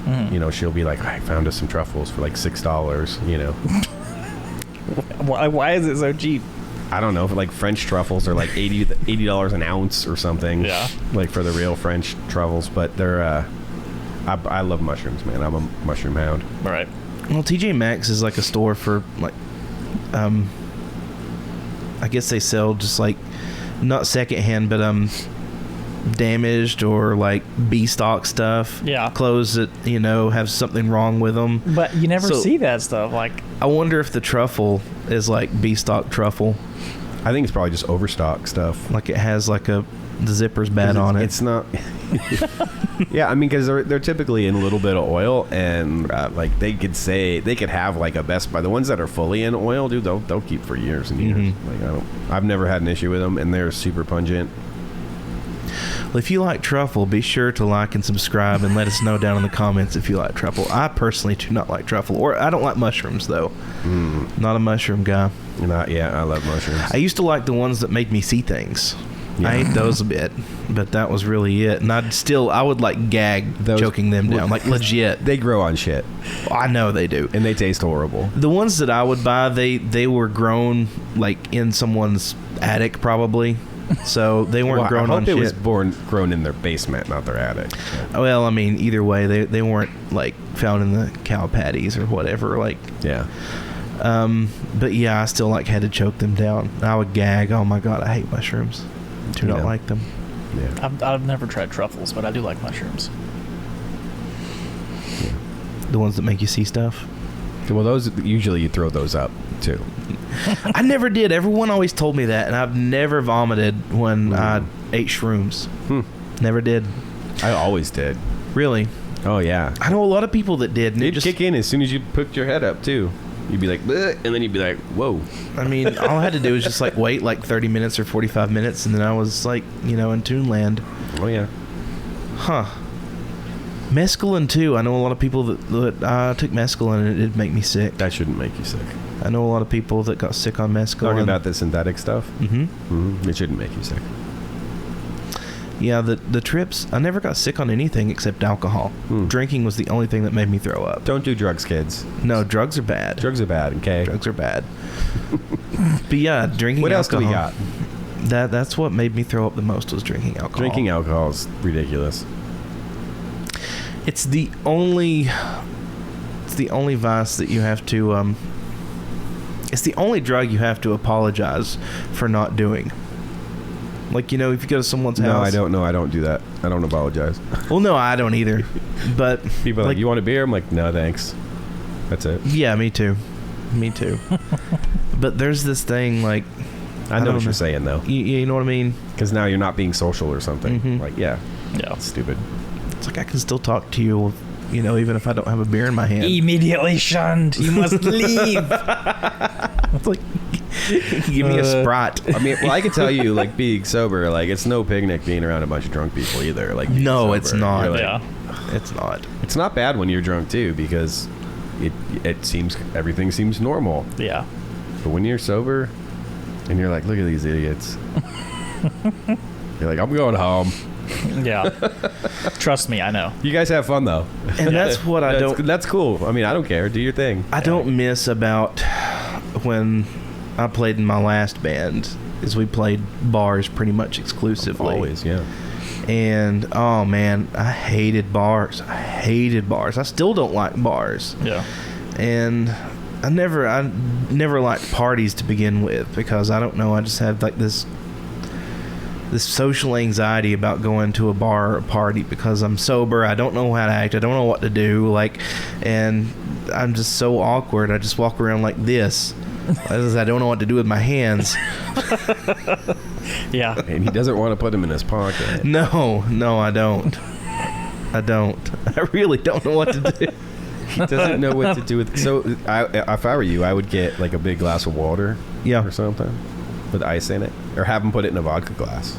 she'll be like, I found us some truffles for like $6. Why is it so cheap? I don't know. Like French truffles are like $80 an ounce or something. Yeah. Like for the real French truffles, but they're. I love mushrooms, man. I'm a mushroom hound. All right. Well, TJ Maxx is like a store for like, I guess they sell just like not secondhand, but damaged or like B stock stuff. Yeah. Clothes that have something wrong with them. But you never see that stuff. Like, I wonder if the truffle is like B stock truffle. I think it's probably just overstock stuff. Like it has like the zipper's bad on it. It's not. Yeah, I mean, because they're typically in a little bit of oil, and like they could have like a Best Buy. The ones that are fully in oil, dude, they'll keep for years and years. Like I've never had an issue with them, and they're super pungent. Well, if you like truffle, be sure to like and subscribe and let us know down in the comments if you like truffle. I personally do not like truffle, or I don't like mushrooms though. Not a mushroom guy. I love mushrooms. I used to like the ones that made me see things. Yeah. I ate those a bit, but that was really it. And I would like gag choking them down, like legit. They grow on shit. I know they do, and they taste horrible. The ones that I would buy, they were grown like in someone's attic probably. So they weren't grown on shit. It was grown in their basement, not their attic. Well, I mean, either way, they weren't like found in the cow patties or whatever. Like, yeah. But yeah, I still like had to choke them down. I would gag. Oh my god, I hate mushrooms. Do not like them. Yeah. I've never tried truffles, but I do like mushrooms. Yeah. The ones that make you see stuff. Well, those usually you throw those up too. I never did. Everyone always told me that, and I've never vomited when I ate shrooms. Never did. I always did. Really? Oh yeah. I know a lot of people that did. And It'd just kick in as soon as you put your head up too. You'd be like, bleh, and then you'd be like, whoa. I mean, all I had to do was just like wait like 30 minutes or 45 minutes, and then I was like, in Toonland. Oh yeah. Huh. Mescaline too. I know a lot of people that took mescaline and it did make me sick. That shouldn't make you sick. I know a lot of people that got sick on mescaline. Talking about the synthetic stuff? Mm-hmm. It shouldn't make you sick. Yeah, the trips, I never got sick on anything except alcohol. Drinking was the only thing that made me throw up. Don't do drugs, kids. No, drugs are bad. Drugs are bad, okay? Drugs are bad. But yeah, drinking What alcohol. else do we got? That's what made me throw up the most was drinking alcohol. Drinking alcohol is ridiculous. It's the only vice that you have to it's the only drug you have to apologize for not doing. Like, if you go to someone's house. No, I don't know. I don't do that. I don't apologize. Well, no, I don't either. But people are like, you want a beer? I'm like, no, thanks. That's it. Yeah, me too. But there's this thing like, I know what you're saying though. You know what I mean? Because now you're not being social or something. Mm-hmm. Like, yeah, it's stupid. It's like I can still talk to you, even if I don't have a beer in my hand. Immediately shunned. You must leave. It's like, give me a Sprite. I mean, well, I can tell you, like, being sober, like, it's no picnic being around a bunch of drunk people either. Like, no, sober, it's not. like, it's not. It's not bad when you're drunk too, because it seems everything seems normal. Yeah. But when you're sober, and you're like, look at these idiots. You're like, I'm going home. Yeah. Trust me, I know. You guys have fun though. And that's what I don't. That's cool. I mean, I don't care. Do your thing. I don't miss about when I played in my last band is we played bars pretty much exclusively. Always, yeah. And oh man, I hated bars. I still don't like bars. Yeah. And I never liked parties to begin with because I don't know. I just have like this social anxiety about going to a bar or a party because I'm sober. I don't know how to act. I don't know what to do. And I'm just so awkward. I just walk around like this. I don't know what to do with my hands. Yeah. And he doesn't want to put them in his pocket. No, I don't. I really don't know what to do. He doesn't know what to do with. So, if I were you, I would get like a big glass of water, or something, with ice in it, or have them put it in a vodka glass.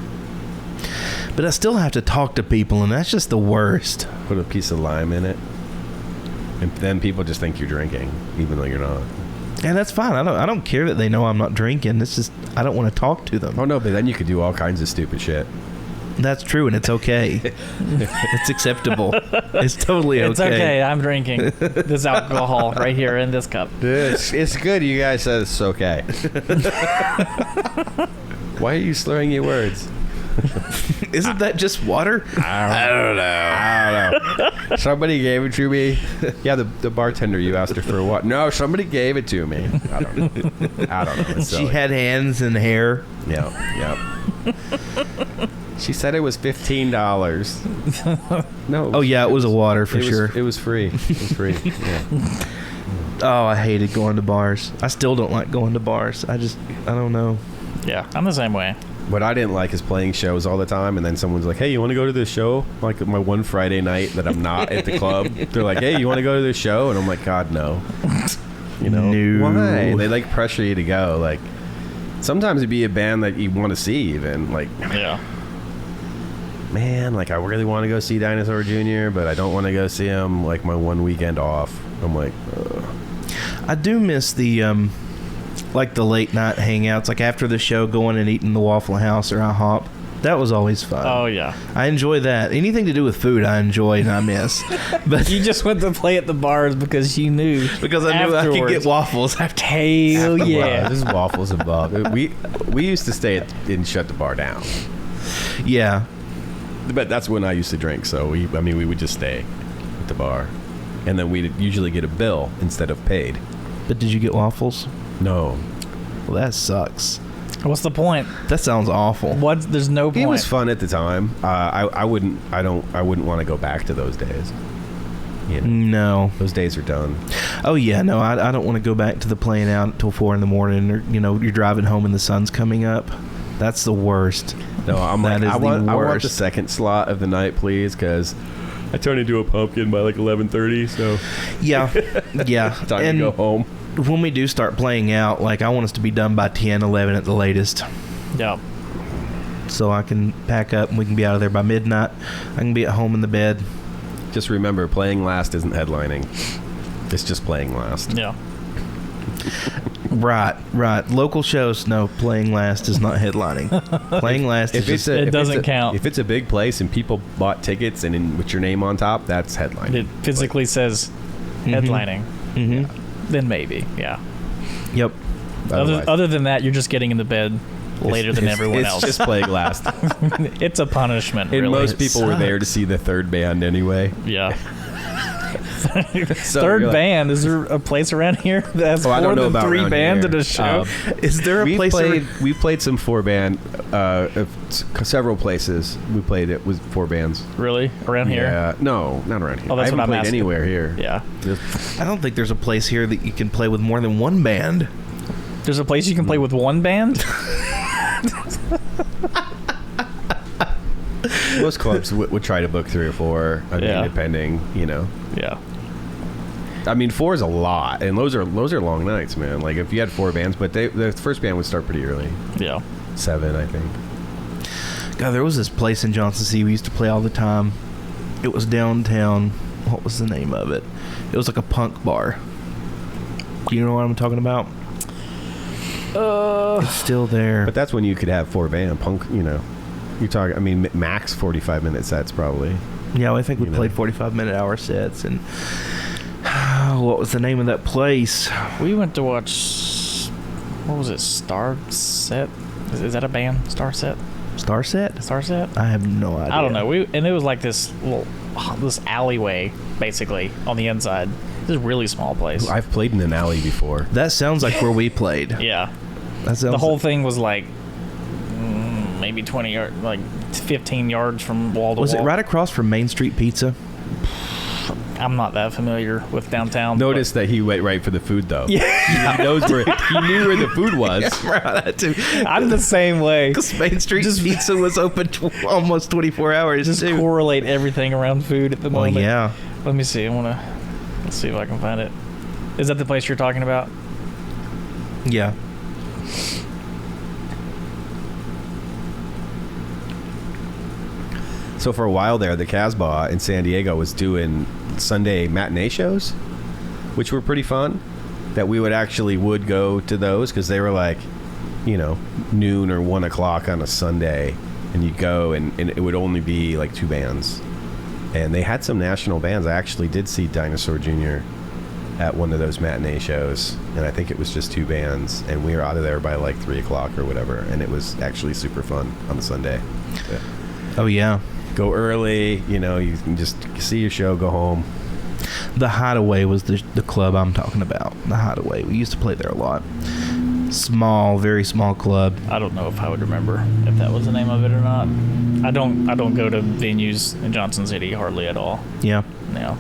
But I still have to talk to people, and that's just the worst. Put a piece of lime in it, and then people just think you're drinking, even though you're not. And that's fine. I don't care that they know I'm not drinking. It's just I don't want to talk to them. Oh no, but then you could do all kinds of stupid shit. That's true, and it's okay. It's acceptable. It's totally okay. It's okay. I'm drinking this alcohol right here in this cup. It's good. You guys said it's okay. Why are you slurring your words? Isn't that just water? I don't know. Somebody gave it to me. Yeah, the bartender, you asked her for what? No, somebody gave it to me. I don't know. It's she silly. had hands and hair. Yep. She said it was $15. No. Oh yeah, it was a water for sure. It was free. It was free. Yeah. Oh, I hated going to bars. I still don't like going to bars. I don't know. Yeah, I'm the same way. What I didn't like is playing shows all the time, and then someone's like, "Hey, you want to go to this show?" Like my one Friday night that I'm not at the club, they're like, "Hey, you want to go to this show?" And I'm like, "God, no." No. Why? They like pressure you to go. Like sometimes it'd be a band that you want to see, even like. Yeah. Man, like I really want to go see Dinosaur Jr., but I don't want to go see him like my one weekend off. I'm like, ugh. I do miss the like the late night hangouts, like after the show, going and eating the Waffle House or IHOP. That was always fun. Oh yeah, I enjoy that. Anything to do with food, I enjoy and I miss. But you just went to play at the bars because you knew. Because I knew I could get waffles. Hell yeah, there's waffles involved. We used to stay and shut the bar down. Yeah. But that's when I used to drink, so we would just stay at the bar, and then we'd usually get a bill instead of paid. But did you get waffles? No. Well, that sucks. What's the point? That sounds awful. There's no point. It was fun at the time. I wouldn't want to go back to those days. No. Those days are done. Oh, yeah. No, I don't want to go back to the playing out until 4 in the morning, or, you're driving home and the sun's coming up. That's the worst. No, I'm that like, is I want worst. the second slot of the night, please, because I turn into a pumpkin by like 11:30, so... Yeah. Yeah. Time to go home. When we do start playing out, like, I want us to be done by 10, 11 at the latest. Yeah. So I can pack up and we can be out of there by midnight. I can be at home in the bed. Just remember, playing last isn't headlining. It's just playing last. Yeah. Right. Local shows, no, playing last is not headlining. Playing last is just... It doesn't count. If it's a big place and people bought tickets and with your name on top, that's headlining. It physically says headlining. Yeah. Then maybe, yeah. Yep. Other than that, you're just getting in the bed later than everyone else. It's just playing last. It's a punishment, And really. most people were there to see the third band anyway. Yeah. So Third you're like- band. Is there a place around here that has Oh, I more don't know than about 3 around bands here. at a show? Is there a we place... we played some 4-band, several places. We played it with 4 bands. Really? Around here? Yeah, no, not around here. Oh, that's I haven't what I'm played asking. anywhere here. Yeah. I don't think there's a place here that you can play with more than one band. There's a place you can play with one band? Most clubs would try to book 3 or 4. I mean, Yeah. depending, Yeah. I mean, 4 is a lot, and those are long nights, man. Like if you had 4 bands, but the first band would start pretty early. Yeah. 7, I think. God, there was this place in Johnson City we used to play all the time. It was downtown. What was the name of it? It was like a punk bar. Do you know what I'm talking about? It's still there. But that's when you could have 4 band punk. You're talking. I mean, max 45-minute sets probably. Yeah, I think we played 45-minute hour sets. And what was the name of that place? We went to watch... What was it? Star Set? Is that a band? Star Set? Star Set? Star Set? I have no idea. I don't know. And it was like this alleyway, basically, on the inside. This is a really small place. I've played in an alley before. That sounds like where we played. Yeah. That sounds The whole thing was like maybe 20 yards, like 15 yards from wall to wall. Was it right across from Main Street Pizza? I'm not that familiar with downtown. Notice that he went right for the food, though. Yeah. He knew where the food was. I'm the same way. Because Main Street Pizza was open almost 24 hours. Just correlate everything around food at the moment. Well, yeah. Let me see. Let's see if I can find it. Is that the place you're talking about? Yeah. So for a while there, the Casbah in San Diego was doing Sunday matinee shows, which were pretty fun. That we would go to those because they were like, noon or 1 o'clock on a Sunday, and you go and it would only be like 2 bands, and they had some national bands. I actually did see Dinosaur Jr. at one of those matinee shows, and I think it was just 2 bands, and we were out of there by like 3 o'clock or whatever, and it was actually super fun on the Sunday. Yeah. Oh, yeah. Go early, you can just see your show, go home. The Hideaway was the club I'm talking about. The Hideaway. We used to play there a lot. Small, very small club. I don't know if I would remember if that was the name of it or not. I don't go to venues in Johnson City hardly at all. Yeah. Yeah.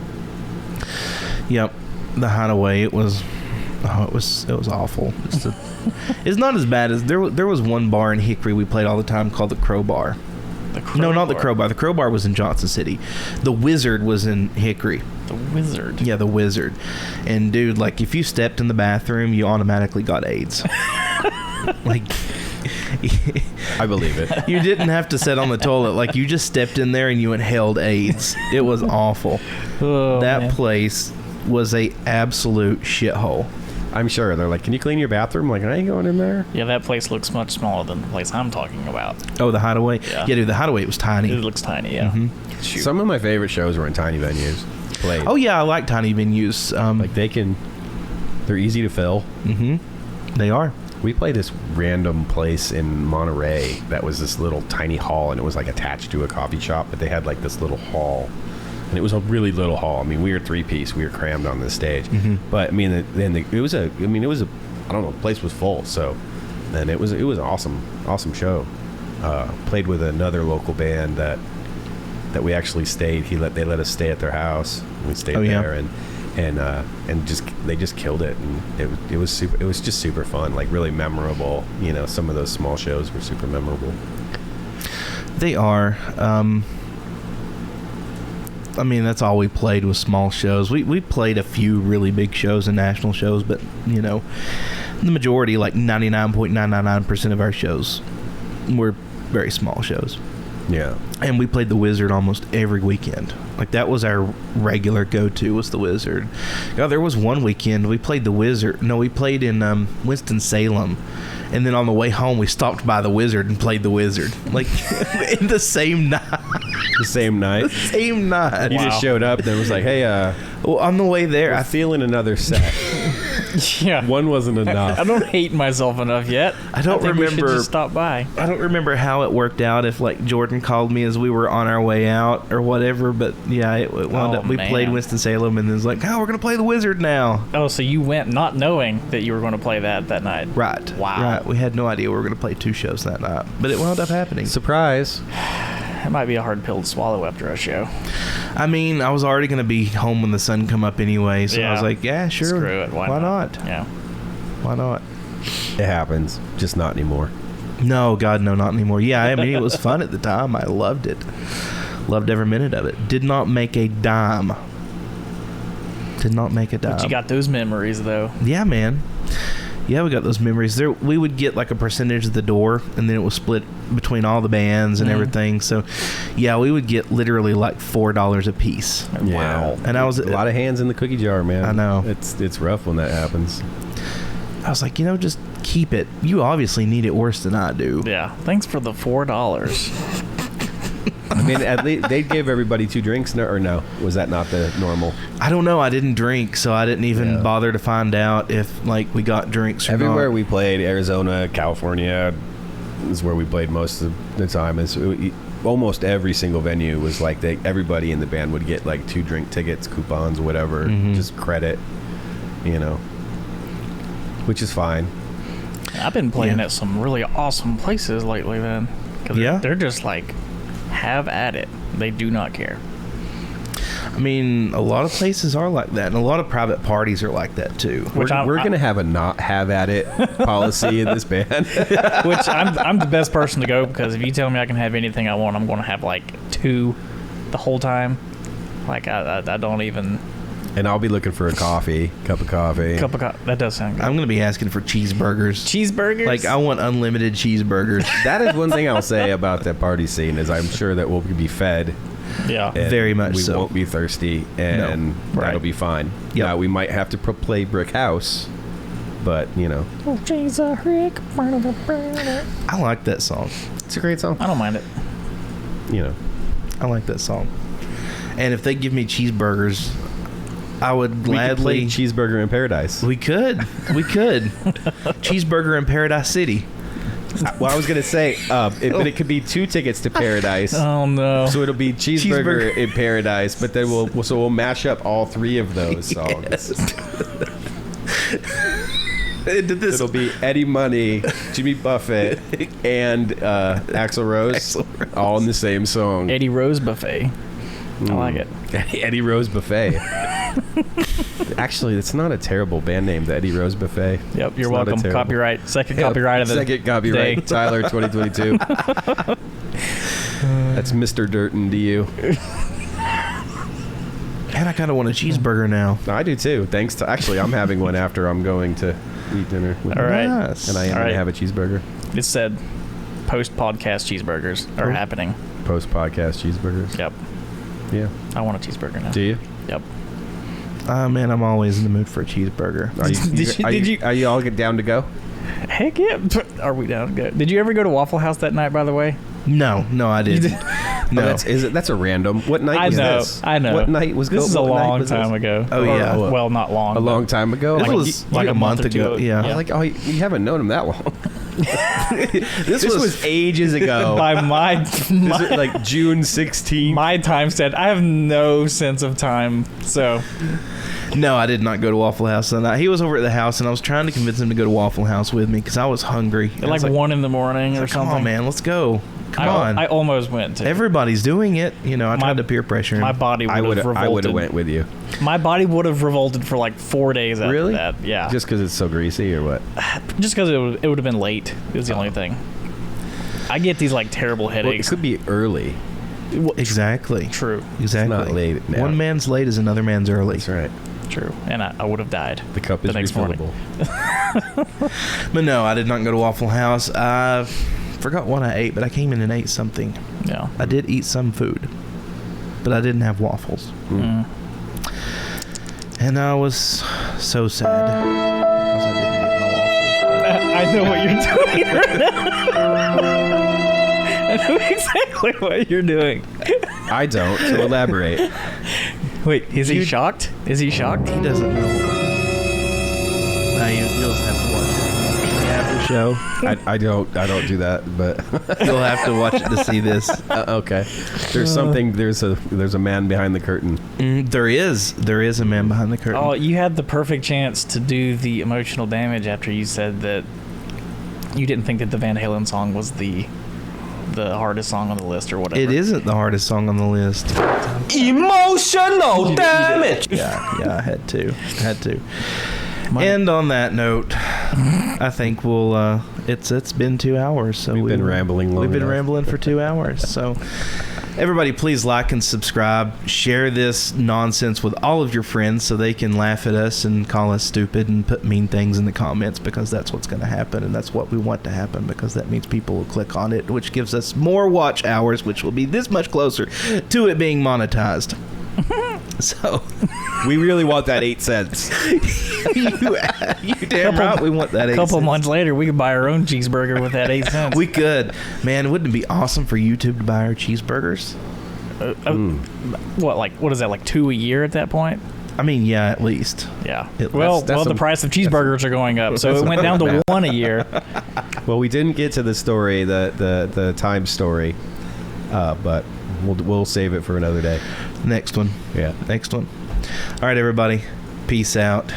Yep. The Hideaway. It was awful. It's not as bad as there was one bar in Hickory we played all the time called the Crowbar. No, not the Crowbar. The Crowbar was in Johnson City. The Wizard was in Hickory. The Wizard? Yeah, the Wizard. And, dude, like, if you stepped in the bathroom, you automatically got AIDS. Like... I believe it. You didn't have to sit on the toilet. Like, you just stepped in there and you inhaled AIDS. It was awful. That place was a absolute shithole. I'm sure. They're like, can you clean your bathroom? Like, I ain't going in there. Yeah, that place looks much smaller than the place I'm talking about. Oh, the Hideaway? Yeah, dude, the Hideaway was tiny. It looks tiny, yeah. Mm-hmm. Some of my favorite shows were in tiny venues. Played. Oh, yeah, I like tiny venues. They're easy to fill. Mm-hmm. They are. We played this random place in Monterey that was this little tiny hall, and it was like attached to a coffee shop, but they had like this little hall. And it was a really little hall. I mean, we were 3-piece. We were crammed on this stage. Mm-hmm. But I mean, it was a I don't know, the place was full. So then it was an awesome show. Played with another local band that that we actually stayed. They let us stay at their house. We stayed there, and they just killed it, and it was just super fun, like really memorable. You know, some of those small shows were super memorable. They are. I mean, that's all we played was small shows. We played a few really big shows and national shows, but, you know, the majority, like 99.999% of our shows were very small shows. Yeah. And we played the Wizard almost every weekend. Like, that was our regular go-to, was the Wizard. Oh, there was one weekend we played the Wizard. No, we played in Winston-Salem. And then on the way home, we stopped by the Wizard and played the Wizard. Like, in the same night. The same night? The same night. You just showed up and it was like, hey, well, on the way there, I'm feeling another set. Yeah. One wasn't enough. I don't hate myself enough yet. I think remember. We should just stop by. I don't remember how it worked out, if like Jordan called me as we were on our way out or whatever, but yeah, it wound up. We played Winston-Salem and then it was like, oh, we're going to play the Wizard now. Oh, so you went not knowing that you were going to play that night. Right. Wow. Right. We had no idea we were going to play 2 shows that night, but it wound up happening. Surprise. It might be a hard pill to swallow after a show. I mean, I was already going to be home when the sun come up anyway, so I was like, yeah, sure. Screw it. Why not? Yeah. Why not? It happens. Just not anymore. No, God, no, not anymore. Yeah, I mean, it was fun at the time. I loved it. Loved every minute of it. Did not make a dime. Did not make a dime. But you got those memories, though. Yeah, man. Yeah, we got those memories. There, we would get like a percentage of the door, and then it was split between all the bands and everything. So, yeah, we would get literally like $4 a piece. Yeah. Wow. And I was a lot of hands in the cookie jar, man. I know. It's rough when that happens. I was like, just keep it. You obviously need it worse than I do. Yeah. Thanks for the $4. I mean, at least they gave everybody 2 drinks, or no? Was that not the normal? I don't know. I didn't drink, so I didn't even bother to find out if like we got drinks or Everywhere not. we played, Arizona, California, is where we played most of the time. Almost every single venue was like everybody in the band would get like 2 drink tickets, coupons, whatever, just credit, which is fine. I've been playing at some really awesome places lately, then. Yeah? They're just like, have at it. They do not care. I mean, a lot of places are like that, and a lot of private parties are like that too. We're going to have a not have at it policy in this band. Which I'm the best person to go, because if you tell me I can have anything I want, I'm going to have like 2 the whole time. Like I don't even. And I'll be looking for a cup of coffee. That does sound good. I'm going to be asking for cheeseburgers. Cheeseburgers? Like, I want unlimited cheeseburgers. That is one thing I'll say about that party scene, is I'm sure that we'll be fed. Yeah. Very much we so. We won't be thirsty, and that'll be fine. Yep. Now, we might have to play Brick House, but, Oh, Jesus, Rick. I like that song. It's a great song. I don't mind it. I like that song. And if they give me cheeseburgers, I would gladly. We could play Cheeseburger in Paradise. We could. Cheeseburger in Paradise City. Well, I was gonna say, but it could be 2 tickets to Paradise. Oh no! So it'll be Cheeseburger in Paradise, but then we'll mash up all 3 of those songs. It'll be Eddie Money, Jimmy Buffett, and Axl Rose, all in the same song. Eddie Rose Buffet. I like it. Eddie Rose Buffet. Actually, it's not a terrible band name, the Eddie Rose Buffet. Yep, you're welcome. Copyright. Second copyright of the Second copyright. day. Tyler, 2022. That's Mr. Durton to you. And I kind of want a cheeseburger now. I do too. Thanks to I'm having one after I'm going to eat dinner. All right. Nice. And I am going to have a cheeseburger. It said post-podcast cheeseburgers are happening. Post-podcast cheeseburgers? Yep. Yeah. I want a cheeseburger now. Do you? Yep. Man, I'm always in the mood for a cheeseburger. Are you all down to go? Heck yeah. Are we down to go? Did you ever go to Waffle House that night, by the way? No, I didn't. No. That's a random. What night was this? I know. What night was this? Is a long time ago. Oh, yeah. Well, not long. A long time ago? This was like a month ago. Yeah. Like, you haven't known him that long. This was ages ago. By my like June 16th. My time said I have no sense of time. So no, I did not go to Waffle House that night. He was over at the house, and I was trying to convince him to go to Waffle House with me because I was hungry. At like 1 in the morning or something. Come on, man, let's go. Come on. I almost went to. Everybody's doing it. You know, I tried to peer pressure him. My body would have revolted. I would have went with you. My body would have revolted for like 4 days after that. Yeah. Just because it's so greasy or what? Just because it would have been late. It was the only thing. I get these like terrible headaches. Well, it could be early. Exactly. True. Exactly. It's not late now. One man's late is another man's early. That's right. True. And I would have died. The cup is next morning. refillable. But no, I did not go to Waffle House. I forgot what I ate, but I came in and ate something. Yeah. I did eat some food, but I didn't have waffles. Mm. And I was so sad because I didn't get my waffles. I know what you're doing right now. I know exactly what you're doing. I don't. So elaborate. Wait, is he shocked? Is he shocked? He doesn't know. Now you'll just have to watch it. After the show. I don't do that, but you'll have to watch it to see this. Okay. There's something. There's a man behind the curtain. There is a man behind the curtain. Oh, you had the perfect chance to do the emotional damage after you said that you didn't think that the Van Halen song was the hardest song on the list or whatever. It isn't the hardest song on the list. Emotional damage. Yeah, I had to. And on that note, I think we'll. It's been 2 hours, so we've been rambling. We've been rambling for 2 hours, so. Everybody, please like and subscribe. Share this nonsense with all of your friends so they can laugh at us and call us stupid and put mean things in the comments, because that's what's going to happen, and that's what we want to happen, because that means people will click on it, which gives us more watch hours, which will be this much closer to it being monetized. So we really want that 8 cents. you damn right we want that 8 cents. A couple months later, we could buy our own cheeseburger with that 8 cents. We could. Man, wouldn't it be awesome for YouTube to buy our cheeseburgers? What is that, like 2 a year at that point? I mean, yeah, at least. Yeah. That's the price of cheeseburgers are going up, so it went down to 1 a year. Well, we didn't get to the story, the time story, but we'll save it for another day. Next one. Yeah. Next one. All right, everybody. Peace out.